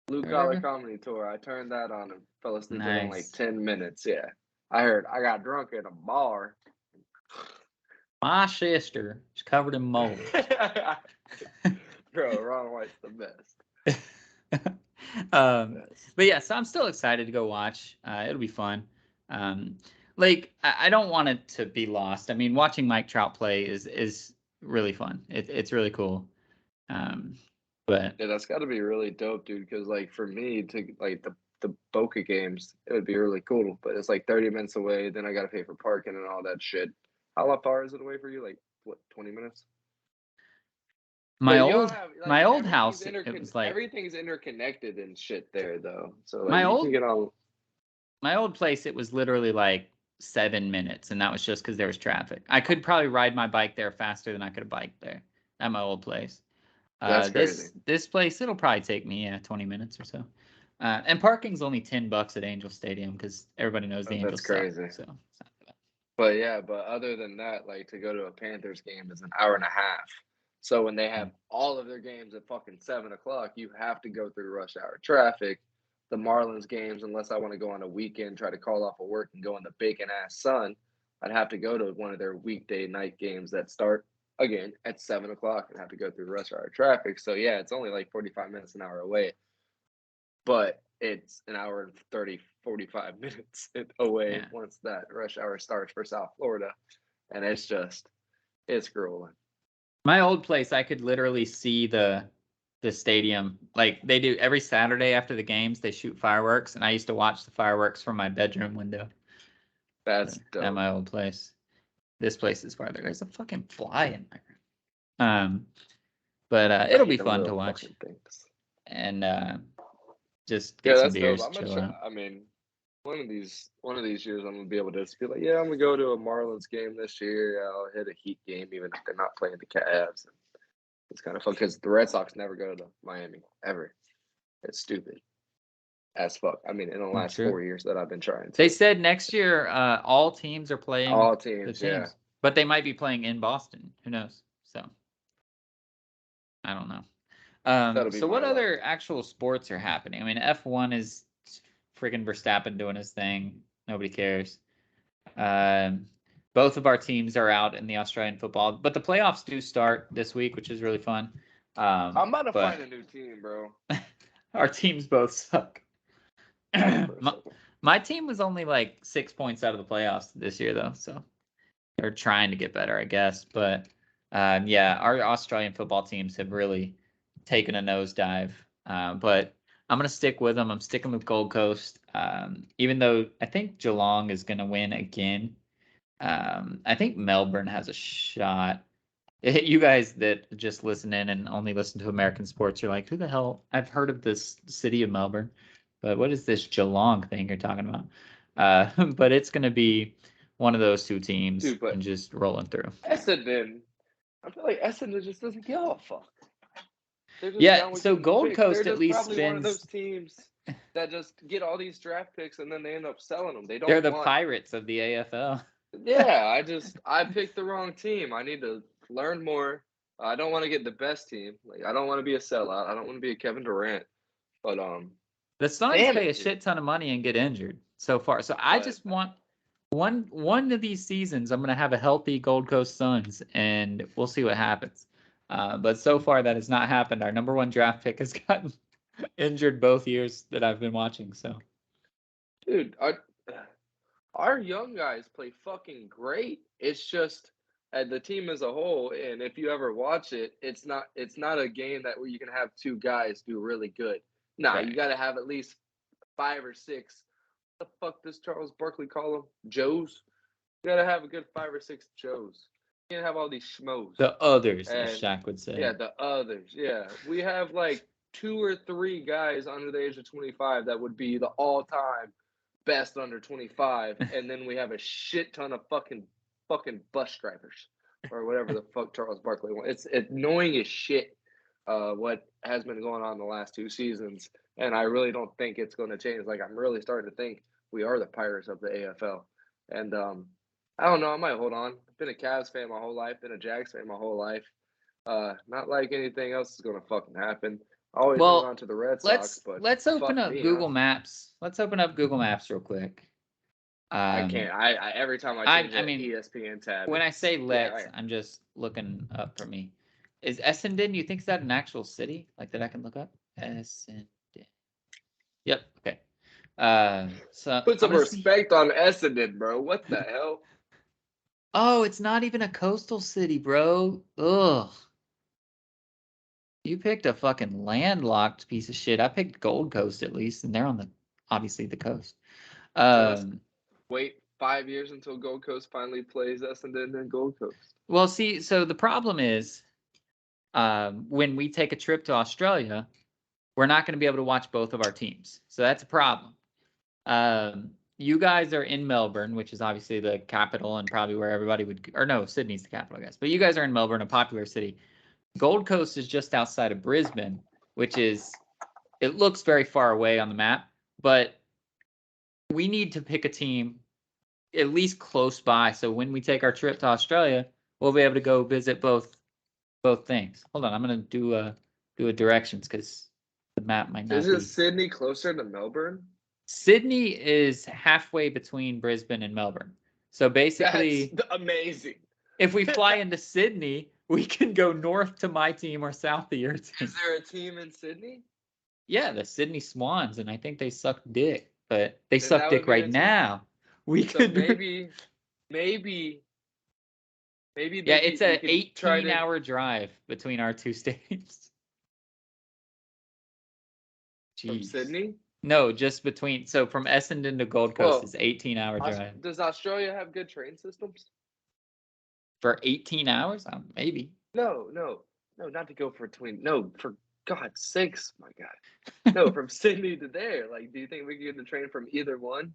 Blue Collar Comedy Tour. I turned that on and fell asleep within like 10 minutes. Yeah. I got drunk at a bar. My sister is covered in mold. Bro, Ron White's the best. But yeah, so I'm still excited to go watch. It'll be fun. Like I don't want it to be lost. I mean, watching Mike Trout play is really fun. It's really cool. But yeah, that's got to be really dope, dude. Because like for me to like the Boca games, it would be really cool. But it's like 30 minutes away. Then I got to pay for parking and all that shit. How far is it away for you? Like what, 20 minutes? My old house, it was like everything's interconnected and shit there though. So like my old place, it was literally like 7 minutes, and that was just because there was traffic. I could probably ride my bike there faster than I could have biked there at my old place. That's crazy. This place, it'll probably take me 20 minutes or so. And parking's only $10 at Angel Stadium because everybody knows the Angels suck. So it's not bad. But other than that, like to go to a Panthers game is an hour and a half. So when they have all of their games at fucking 7 o'clock, you have to go through rush hour traffic. The Marlins games, unless I want to go on a weekend, try to call off of work and go in the bacon ass sun, I'd have to go to one of their weekday night games that start again at 7 o'clock and have to go through rush hour traffic. So yeah, it's only like 45 minutes, an hour away, but it's an hour and 30, 45 minutes away once that rush hour starts for South Florida. And it's grueling. My old place, I could literally see the stadium. Like they do every Saturday after the games, they shoot fireworks, and I used to watch the fireworks from my bedroom window. That's dope. At my old place. This place is farther. There's a fucking fly in there. But it'll be fun to watch. And just get some beers. Chill out. I mean, one of these years I'm gonna be able to just be like, yeah, I'm gonna go to a Marlins game this year. I'll hit a Heat game, even if they're not playing the Cavs. It's kind of fun because the Red Sox never go to Miami ever. It's stupid as fuck. I mean, in the last 4 years that I've been trying to. They said next year all teams are playing. All teams, yeah. But they might be playing in Boston. Who knows? So I don't know. So what other actual sports are happening? I mean, F1 is friggin' Verstappen doing his thing. Nobody cares. Both of our teams are out in the Australian football, but the playoffs do start this week, which is really fun. I'm about to find a new team, bro. Our teams both suck. My team was only like 6 points out of the playoffs this year, though, so they're trying to get better, I guess. But Yeah, our Australian football teams have really taken a nosedive. But I'm gonna stick with them. I'm sticking with Gold Coast. Even though I think Geelong is gonna win again. I think Melbourne has a shot. You guys that just listen in and only listen to American sports, you're like, who the hell? I've heard of this city of Melbourne, but what is this Geelong thing you're talking about? But it's going to be one of those two teams Dude, but and just rolling through. Essendon, I feel like Essendon just doesn't give a fuck. They're just Yeah, down with so getting Gold picks. They're Coast at just least probably one of spins. those teams that just get all these draft picks and then they end up selling them. They They're don't the want. Pirates of the AFL. Yeah, I picked the wrong team. I need to learn more. I don't want to get the best team. Like I don't want to be a sellout. I don't want to be a Kevin Durant. But The Suns damn pay a it, dude. shit ton of money and get injured so far. So I But just want one of these seasons I'm gonna have a healthy Gold Coast Suns and we'll see what happens. But so far that has not happened. Our number one draft pick has gotten injured both years that I've been watching. So dude, our young guys play fucking great. It's just the team as a whole, and if you ever watch it, it's not a game that where you can have two guys do really good. Nah, right. you got to have at least 5 or 6. What the fuck does Charles Barkley call them? Joes. You got to have a good 5 or 6 Joes. You can't have all these schmoes. The others, as And Shaq would say. yeah, the others. Yeah, we have like 2 or 3 guys under the age of 25 that would be the all-time best under 25, and then we have a shit ton of fucking bus drivers or whatever the fuck Charles Barkley wants. It's annoying as shit. What has been going on the last 2 seasons, and I really don't think it's going to change. Like I'm really starting to think we are the Pirates of the AFL, and I don't know. I might hold on. I've been a Cavs fan my whole life. Been a Jags fan my whole life. Not like anything else is going to fucking happen. I always hung Well, on to the Red Sox, let's but let's open fuck up me, huh? Google Maps. Let's open up Google Maps real quick. I can't. I every time I change I an mean, ESPN tab, when I it's say yeah. let's, I'm just looking up for me. Is Essendon, you think is that an actual city? Like that I can look up? Essendon. Yep, okay. So Put I'm some gonna see. respect on Essendon, bro. What the hell? Oh, it's not even a coastal city, bro. Ugh. You picked a fucking landlocked piece of shit. I picked Gold Coast at least, and they're on the obviously the coast. Just Um, wait 5 years until Gold Coast finally plays Essendon and Gold Coast. well, see, so the problem is, when we take a trip to Australia, we're not going to be able to watch both of our teams. So that's a problem. You guys are in Melbourne, which is obviously the capital and probably where everybody would, or no, Sydney's the capital, I guess. But you guys are in Melbourne, a popular city. Gold Coast is just outside of Brisbane, which is, it looks very far away on the map, but we need to pick a team at least close by. So when we take our trip to Australia, we'll be able to go visit both things. Hold on, I'm gonna do a directions because the map might not Isn't be. Sydney closer to Melbourne? Sydney is halfway between Brisbane and Melbourne. So That's basically, amazing. if we fly into Sydney, we can go north to my team or south to your team. Is there a team in Sydney? Yeah, the Sydney Swans, and I think they suck dick, but they Then suck that would dick be right a team. now. We So could, maybe yeah, it's we a could try to 18-hour drive between our two states. from Jeez. Sydney. No, just between, so from Essendon to Gold Coast Well, is 18-hour drive. Does Australia have good train systems? For 18 hours? Maybe. No, not to go for twin. No, for God's sakes, my God. No, from Sydney to there. Like, do you think we could get the train from either one?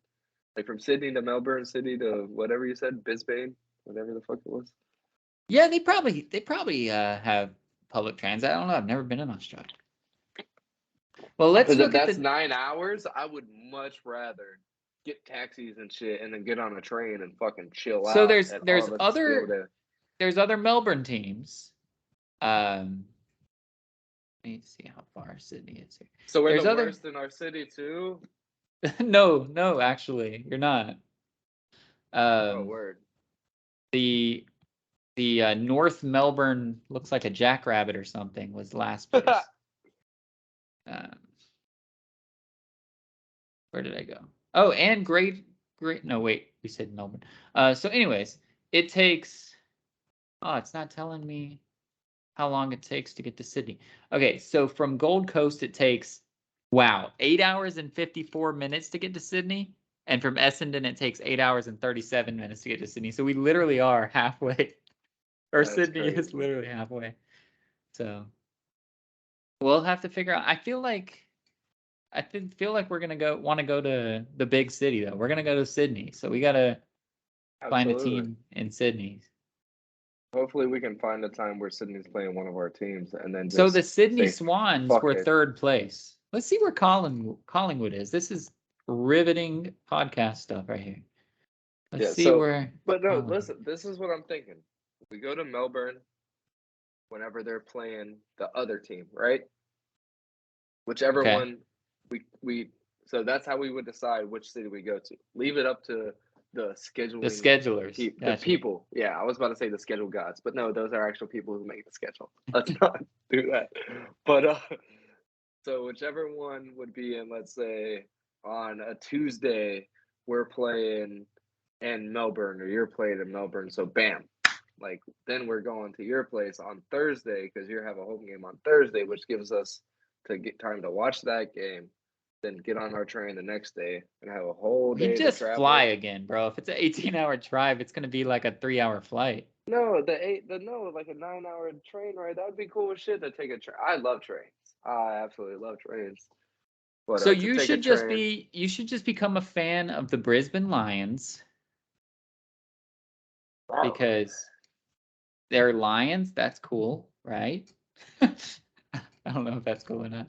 Like from Sydney to Melbourne, Sydney to whatever you said, Brisbane, whatever the fuck it was. Yeah, they probably have public transit. I don't know. I've never been in Australia. Well, let's Because if look at that's the. 9 hours, I would much rather get taxis and shit and then get on a train and fucking chill So out there's and all there's of us be able other to. there's other Melbourne teams. Let me see how far Sydney is here. So we're There's the other. worst in our city too? No, actually, you're not. Oh, Um, word. the North Melbourne looks like a jackrabbit or something was last place. Um, where did I go? Oh, and great. No, wait, we said Melbourne. So, anyways, it takes Oh, it's not telling me how long it takes to get to Sydney. Okay, so from Gold Coast it takes 8 hours and 54 minutes to get to Sydney, and from Essendon it takes 8 hours and 37 minutes to get to Sydney. So we literally are halfway. Or That's Sydney is crazy. literally halfway. So we'll have to figure out. I feel like we're gonna want to go to the big city though. We're gonna go to Sydney, so we gotta find a Absolutely. team in Sydney. Hopefully, we can find a time where Sydney's playing one of our teams, and then So the just Sydney say, Swans "Fuck were it." third place. Let's see where Collingwood is. This is riveting podcast stuff right here. Let's Yeah. see So, where but no, Collingwood. listen. This is what I'm thinking. We go to Melbourne whenever they're playing the other team, right? Whichever Okay, one we. So that's how we would decide which city we go to. Leave it up to the the scheduling schedulers. the Gotcha. people. Yeah, I was about to say the schedule gods, but no, those are actual people who make the schedule. Let's not do that. But so whichever one would be in, let's say, on a Tuesday, we're playing in Melbourne or you're playing in Melbourne. So bam, like then we're going to your place on Thursday because you have a home game on Thursday, which gives us to get time to watch that game, then get on our train the next day and have a whole You day to just fly travel. again, bro. If it's an 18-hour drive, it's gonna be like a 3-hour flight. No, like a 9 hour train ride. That would be cool as shit to take a train. I love trains. I absolutely love trains. But So to take a train, you should just become a fan of the Brisbane Lions because they're lions. That's cool, right? I don't know if that's cool or not.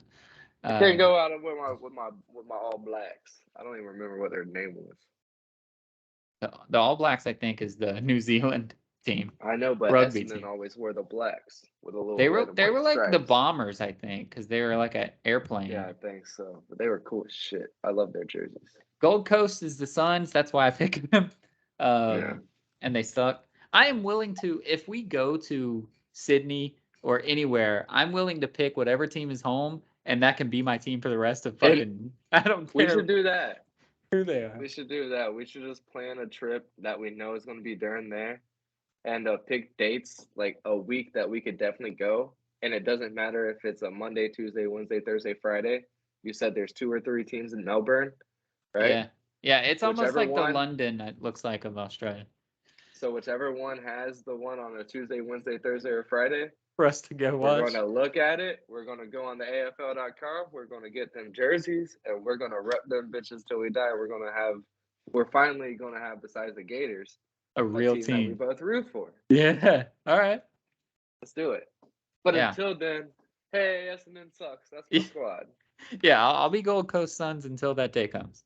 I can't go out with my All Blacks. I don't even remember what their name was. The All Blacks, I think, is the New Zealand team, I know, but rugby Essendon team. always wore the blacks with a little They red were and they white were like the stripes. Bombers, I think, because they were like an Yeah, I airplane. think so. But they were cool as shit. I love their jerseys. Gold Coast is the Suns. That's why I picked them. Yeah. And they suck. I am willing to, if we go to Sydney or anywhere, I'm willing to pick whatever team is home, and that can be my team for the rest of And fucking. I don't we should care do that. who they are. We should do that. We should just plan a trip that we know is going to be during there and pick dates like a week that we could definitely go. And it doesn't matter if it's a Monday, Tuesday, Wednesday, Thursday, Friday. You said there's 2 or 3 teams in Melbourne, right? Yeah, yeah. It's almost Whichever like the one. London. It looks like of Australia So whichever one has the one on a Tuesday, Wednesday, Thursday, or Friday, for us to go we're going watch. to look at it. We're going to go on the AFL.com. We're going to get them jerseys and we're going to rep them bitches till we die. We're finally going to have, besides the Gators, A a real team that we team. both root for. Yeah. All right. Let's do it. But Yeah. until then, hey, Essendon sucks. That's my squad. Yeah. I'll be Gold Coast Suns until that day comes.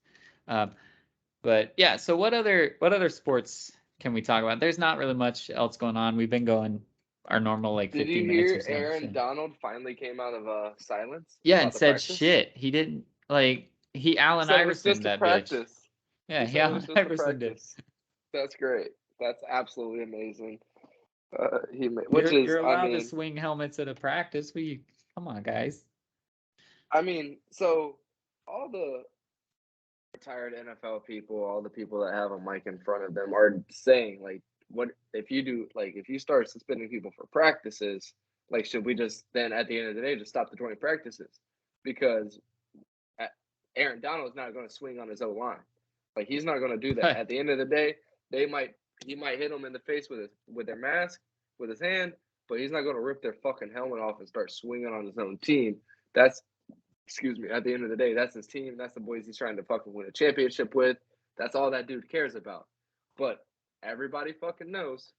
But yeah. So what other sports can we talk about? There's not really much else going on. We've been going our normal like Did 50 you minutes or hear so. Aaron Donald finally came out of silence Yeah, and about the said practice? shit. He didn't like he Allen Said it was Iverson just a that bitch. practice. Yeah, He he said it was Allen just a Iverson did. practice. That's great. That's absolutely amazing. Which You're is, you're allowed to swing helmets at a practice. Come on, guys. so all the retired NFL people, all the people that have a mic in front of them are saying like, what if you do like if you start suspending people for practices, like should we just then at the end of the day just stop the joint practices? Because Aaron Donald's not going to swing on his own line. Like he's not going to do that. At the end of the day, he might hit him in the face with their mask with his hand, but he's not going to rip their fucking helmet off and start swinging on his own team. That's excuse me. At the end of the day, that's his team. That's the boys he's trying to fucking win a championship with. That's all that dude cares about. But everybody fucking knows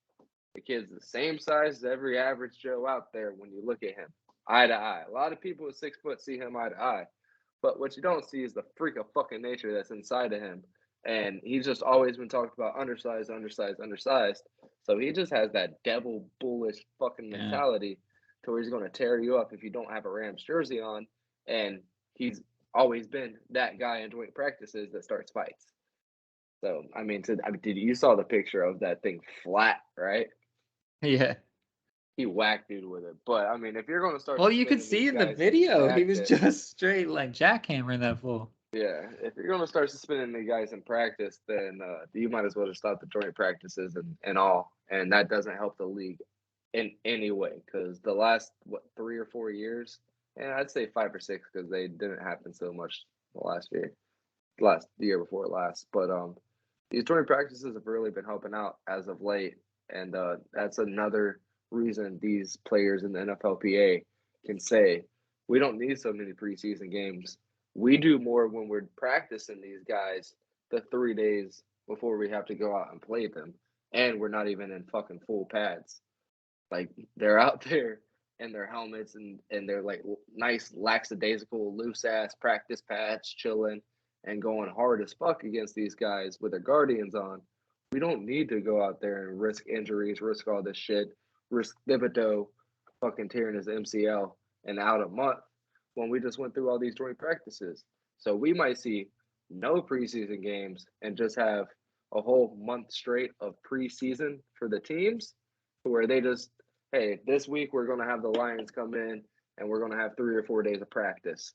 the kid's the same size as every average Joe out there when you look at him eye to eye. A lot of people with 6 foot see him eye to eye. But what you don't see is the freak of fucking nature that's inside of him. And he's just always been talked about undersized, undersized, undersized. So he just has that devil bullish fucking mentality to where he's going to tear you up if you don't have a Rams jersey on. And he's always been that guy in joint practices that starts fights. So, did you saw the picture of that thing flat, right? Yeah. He whacked dude with it. But, if you're going to start Well, you could suspending see these in the guys in video he was practice, just straight like jackhammering that fool. yeah, if you're going to start suspending the guys in practice, then you might as well just stop the joint practices and all. And that doesn't help the league in any way because the last 3 or 4 years, and I'd say 5 or 6 because they didn't happen so much last year before last. But these joint practices have really been helping out as of late, and that's another reason these players in the NFLPA can say we don't need so many preseason games. We do more when we're practicing these guys the 3 days before we have to go out and play them, and we're not even in fucking full pads. Like they're out there in their helmets and they're like nice lackadaisical loose ass practice pads chilling and going hard as fuck against these guys with their guardians on. We don't need to go out there and risk injuries, risk all this shit, risk Thibodeau fucking tearing his MCL and out a month when we just went through all these joint practices. So we might see no preseason games and just have a whole month straight of preseason for the teams where they just, hey, this week we're going to have the Lions come in and we're going to have 3 or 4 days of practice.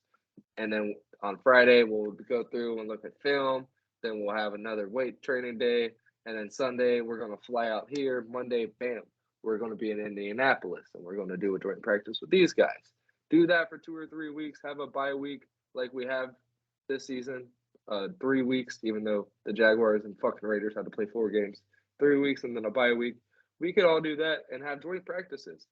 And then on Friday, we'll go through and look at film. Then we'll have another weight training day. And then Sunday, we're going to fly out here. Monday, bam, we're going to be in Indianapolis and we're going to do a joint practice with these guys. Do that for 2 or 3 weeks, have a bye week like we have this season. 3 weeks, even though the Jaguars and fucking Raiders had to play 4 games. 3 weeks and then a bye week. We could all do that and have joint practices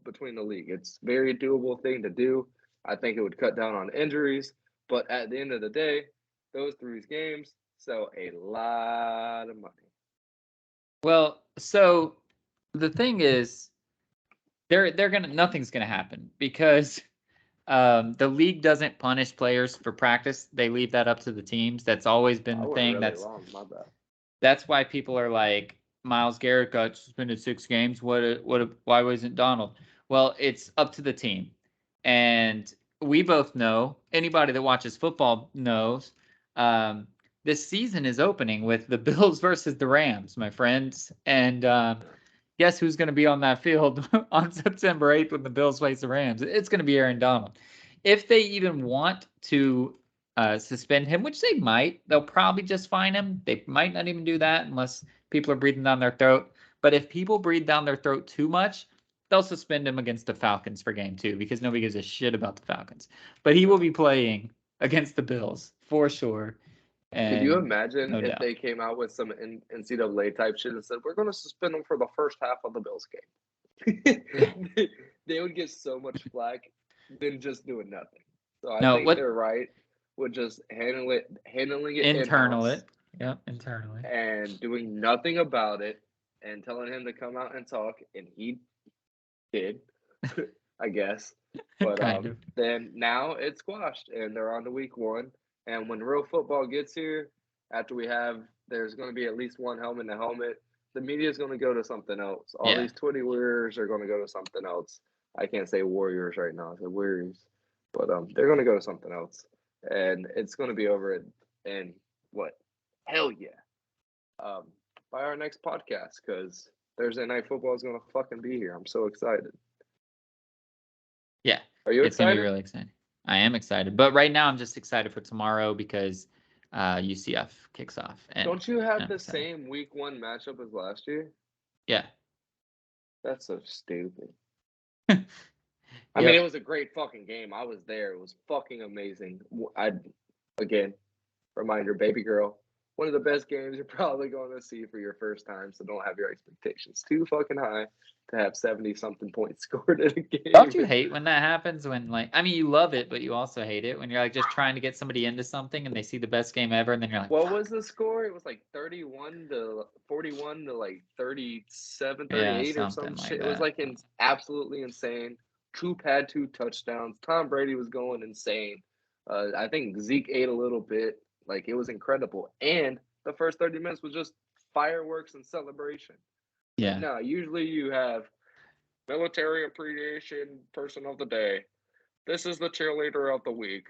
between the league. It's a very doable thing to do. I think it would cut down on injuries. But at the end of the day, those 3 games sell a lot of money. Well, so the thing is, nothing's gonna happen because the league doesn't punish players for practice. They leave that up to the teams. That's always been the thing. Really long, my bad. That's why people are like, Myles Garrett got suspended 6 games. Why wasn't Donald? Well, it's up to the team. And we both know, anybody that watches football knows, this season is opening with the Bills versus the Rams, my friends. And guess who's going to be on that field on September 8th when the Bills face the Rams? It's going to be Aaron Donald. If they even want to suspend him, which they might, they'll probably just fine him. They might not even do that unless people are breathing down their throat. But if people breathe down their throat too much, they'll suspend him against the Falcons for game 2 because nobody gives a shit about the Falcons. But he will be playing against the Bills for sure. Could you imagine no if doubt. they came out with some NCAA type shit and said, we're going to suspend them for the first half of the Bills game? They would get so much flack than just doing nothing. So I think they're right with just handling it internally. Yeah, internally. And doing nothing about it and telling him to come out and talk. And he did, I guess. But then now it's squashed and they're on to week 1. And when real football gets here, after there's going to be at least one helmet to helmet, the media is going to go to something else. All these 20 Warriors are going to go to something else. I can't say Warriors right now, I say Warriors. But they're going to go to something else. And it's going to be over in what? Hell yeah. By our next podcast, because Thursday Night Football is going to fucking be here. I'm so excited. Yeah. Are you excited? It's going to be really exciting. I am excited. But right now I'm just excited for tomorrow because UCF kicks off. And don't you have the same week 1 matchup as last year? Yeah. That's so stupid. I mean, it was a great fucking game. I was there. It was fucking amazing. Again, reminder, baby girl, one of the best games you're probably going to see for your first time, so don't have your expectations too fucking high to have 70-something points scored in a game. Don't you hate when that happens? When you love it, but you also hate it when you're like just trying to get somebody into something and they see the best game ever, and then you're like, what was the score? It was like 31-41 to like 37, 38 or some shit. It was like absolutely insane. Coop had 2 touchdowns. Tom Brady was going insane. I think Zeke ate a little bit. Like, it was incredible. And the first 30 minutes was just fireworks and celebration. Yeah. No, usually you have military appreciation person of the day. This is the cheerleader of the week.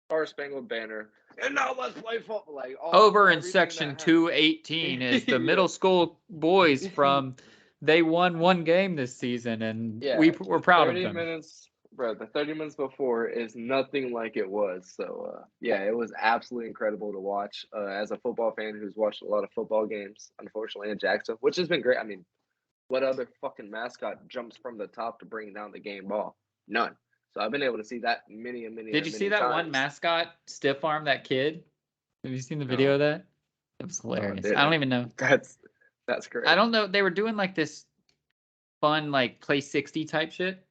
Star Spangled Banner. And now let's play football. Like, over in section 218 is the middle school boys from they won 1 game this season, and we're proud of them. 30 minutes, bro, the 30 minutes before is nothing like it was. So, it was absolutely incredible to watch. As a football fan who's watched a lot of football games, unfortunately, in Jackson, which has been great. I mean, what other fucking mascot jumps from the top to bring down the game ball? None. So I've been able to see that many and many Did and you many see that times. one mascot stiff arm that kid? Have you seen the video No. of that? It was No, I hilarious. I didn't. don't even know. That's great. I don't know. They were doing like this fun like play 60 type shit.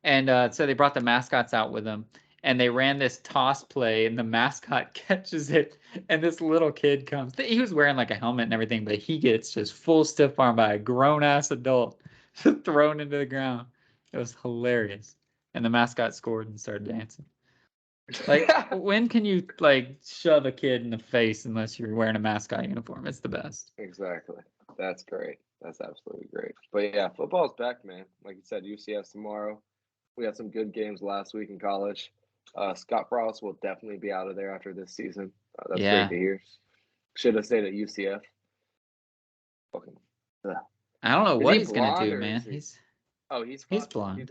And so they brought the mascots out with them and they ran this toss play and the mascot catches it and this little kid comes. He was wearing like a helmet and everything, but he gets just full stiff arm by a grown ass adult thrown into the ground. It was hilarious. And the mascot scored and started dancing. Like, when can you like shove a kid in the face unless you're wearing a mascot uniform? It's the best. Exactly. That's great. That's absolutely great. But yeah, football's back, man. Like you said, UCF tomorrow. We had some good games last week in college. Scott Frost will definitely be out of there after this season. That's Yeah. great to hear. Should have stayed at UCF. Fucking. I don't know Is what he he's gonna blonde do, or man. is he- He's Oh, he's blonde.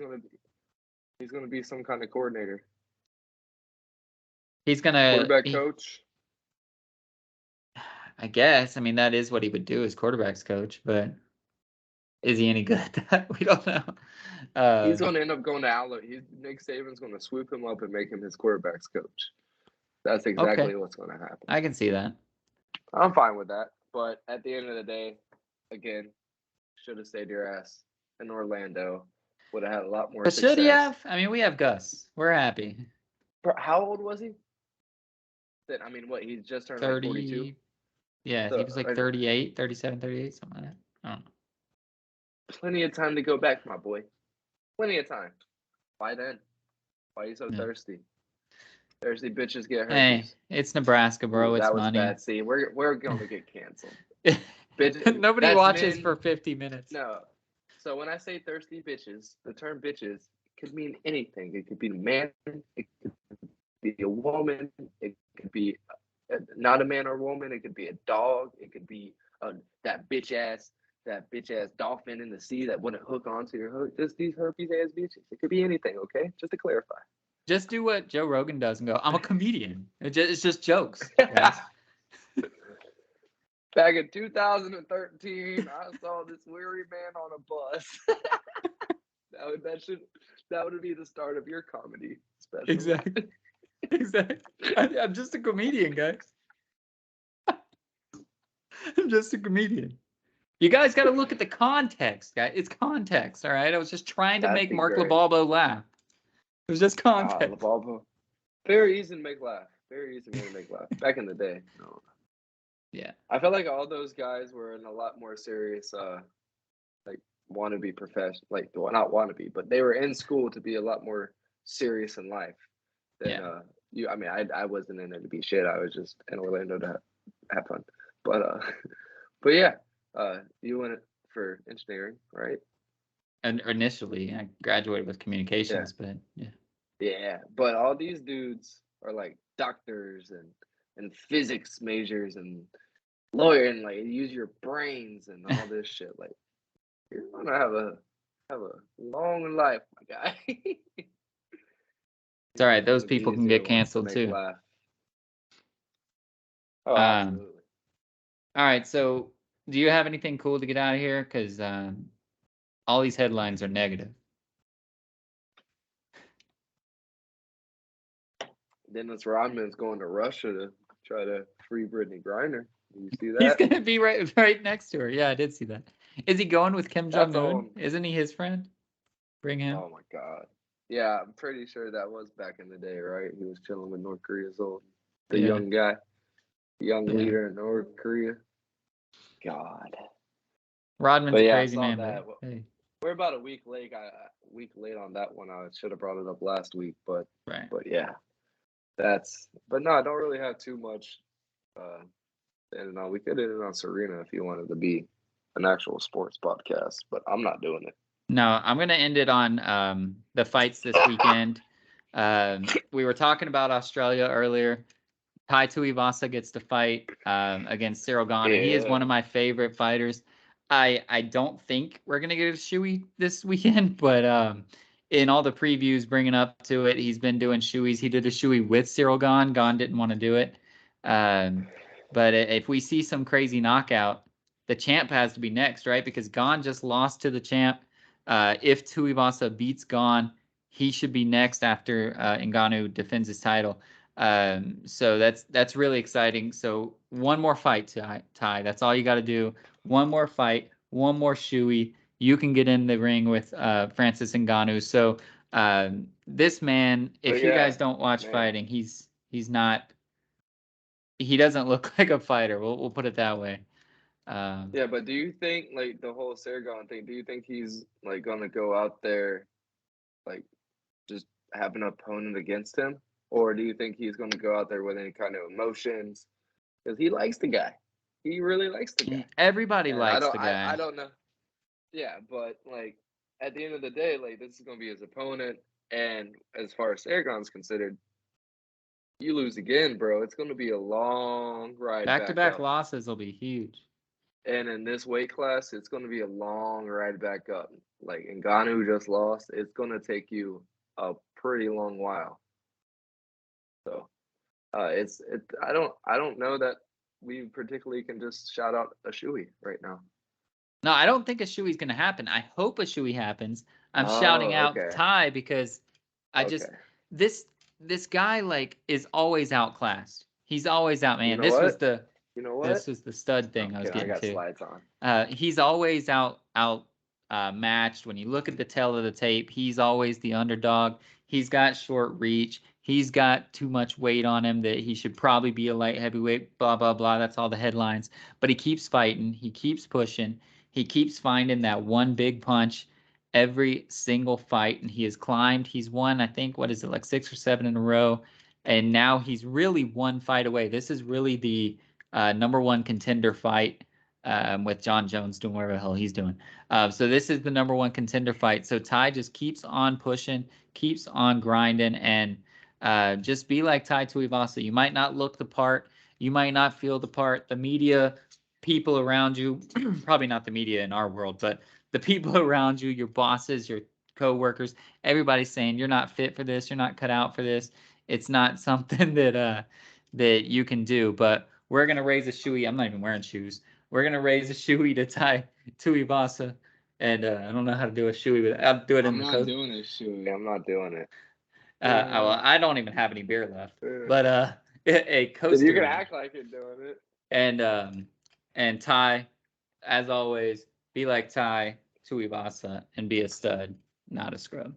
He's gonna be some kind of coordinator, He's gonna quarterback coach. I guess. I mean, that is what he would do as quarterbacks coach, but is he any good at that? We don't know. He's going to end up going to Alabama. Nick Saban's going to swoop him up and make him his quarterbacks coach. That's exactly what's going to happen. I can see that. I'm fine with that. But at the end of the day, again, should have stayed your ass in Orlando. Would have had a lot more But success. should he have? I mean, we have Gus. We're happy. How old was he? I mean, what? He's just turned 30. Like 42? Yeah, So, he was like 38, 37, 38, something like that. I don't know. Plenty of time to go back, my boy. Plenty of time. Why then? Why are you so thirsty? Thirsty bitches get herpes. Hey, it's Nebraska, bro. Ooh, it's that was money. bad. See, we're gonna get canceled. Nobody watches for 50 minutes. No. So when I say thirsty bitches, the term bitches could mean anything. It could be a man. It could be a woman. It could be not a man or woman. It could be a dog. It could be that bitch ass dolphin in the sea that wouldn't hook onto your hook. Just these herpes ass bitches. It could be anything. Okay, just to clarify. Just do what Joe Rogan does and go, I'm a comedian. It's just jokes, guys. Back in 2013, I saw this weary man on a bus. that would be the start of your comedy special. Exactly. I'm just a comedian, guys. I'm just a comedian. You guys got to look at the context, guys. It's context, all right? I was just trying to make Mark LaBalbo laugh. It was just context. LaBalbo. Very easy to make laugh. Very easy to make laugh. Back in the day. No. Yeah. I felt like all those guys were in a lot more serious, like wannabe profession. Like, well, not wannabe, but they were in school to be a lot more serious in life than you. I mean, I wasn't in it to be shit. I was just in Orlando to have fun. But yeah, you went for engineering, right? And initially, I graduated with communications, but yeah. Yeah, but all these dudes are like doctors and physics majors and lawyer and like use your brains and all this shit. Like, you're gonna have a long life, my guy. It's all right. Those people can get canceled too. Laugh. Oh, absolutely. All right. So, do you have anything cool to get out of here? Because all these headlines are negative. Dennis Rodman's going to Russia to try to free Brittany Griner. You see that? He's gonna be right next to her. Yeah, I did see that. Is he going with Kim Jong-un? Isn't he his friend? Bring him. Oh my God. Yeah, I'm pretty sure that was back in the day, right? He was chilling with North Korea's young guy, young leader in North Korea. God. Rodman's a crazy man. Hey. We're about a week late. On that one. I should have brought it up last week, but yeah, but no, I don't really have too much. And we could end it on Serena if you wanted to be an actual sports podcast, but I'm not doing it. No, I'm going to end it on the fights this weekend. We were talking about Australia earlier. Tai Tuivasa gets to fight against Cyril Gane. He is one of my favorite fighters. I don't think we're going to get a shoey this weekend, but in all the previews bringing up to it, he's been doing shoeys. He did a shoey with Cyril Gane. Gane didn't want to do it. But if we see some crazy knockout, the champ has to be next, right? Because Gon just lost to the champ. If Tuivasa beats Gon, he should be next after Ngannou defends his title. So that's really exciting. So one more fight, Ty. That's all you got to do. One more fight, one more shoey. You can get in the ring with Francis Ngannou. So this man, But if you yeah, guys don't watch man. fighting, he's not. He doesn't look like a fighter. We'll put it that way. Yeah, but do you think like the whole Sargon thing? Do you think he's like gonna go out there, like just have an opponent against him, or do you think he's gonna go out there with any kind of emotions? Because he likes the guy, he really likes the guy, Everybody and I likes don't, the I guy. don't know. Yeah, but like at the end of the day, like this is gonna be his opponent, and as far as Sargon's considered, you lose again, bro. It's gonna be a long ride back Back-to-back up. losses will be huge. And in this weight class, it's going to be a long ride back up. Like Ngannou just lost, it's going to take you a pretty long while. So I don't know that we particularly can just shout out a shoey right now. No, I don't think a shoey's going to happen. I hope a shoey happens. I'm shouting Oh, out okay, Ty because I just okay. this this guy like is always outclassed. He's always out, You man. know what? You know what? This was the stud No, thing I'm I was kidding. I getting got to. slides on. He's always out matched. When you look at the tail of the tape, he's always the underdog. He's got short reach. He's got too much weight on him that he should probably be a light heavyweight. Blah blah blah. That's all the headlines. But he keeps fighting. He keeps pushing. He keeps finding that one big punch every single fight, and he has climbed. He's won, I think, what is it, like 6 or 7 in a row, and now he's really one fight away. This is really the #1 contender fight with John Jones doing whatever the hell he's doing. So this is the #1 contender fight. So Ty just keeps on pushing, keeps on grinding, and just be like Tai Tuivasa. You might not look the part, you might not feel the part. The media, people around you, probably not the media in our world, but the people around you, your bosses, your co-workers, everybody's saying you're not fit for this, you're not cut out for this. It's not something that you can do. But we're gonna raise a shoey. I'm not even wearing shoes. We're gonna raise a shoey to Tai Tuivasa, and I don't know how to do a shoey, but I'll do it in I'm the not coast. doing it, shoey. I'm not doing it. I don't even have any beer left, Uh, but a then you can coaster. act like you're doing it. And Ty, as always, be like Ty Tuivasa and be a stud, not a scrub.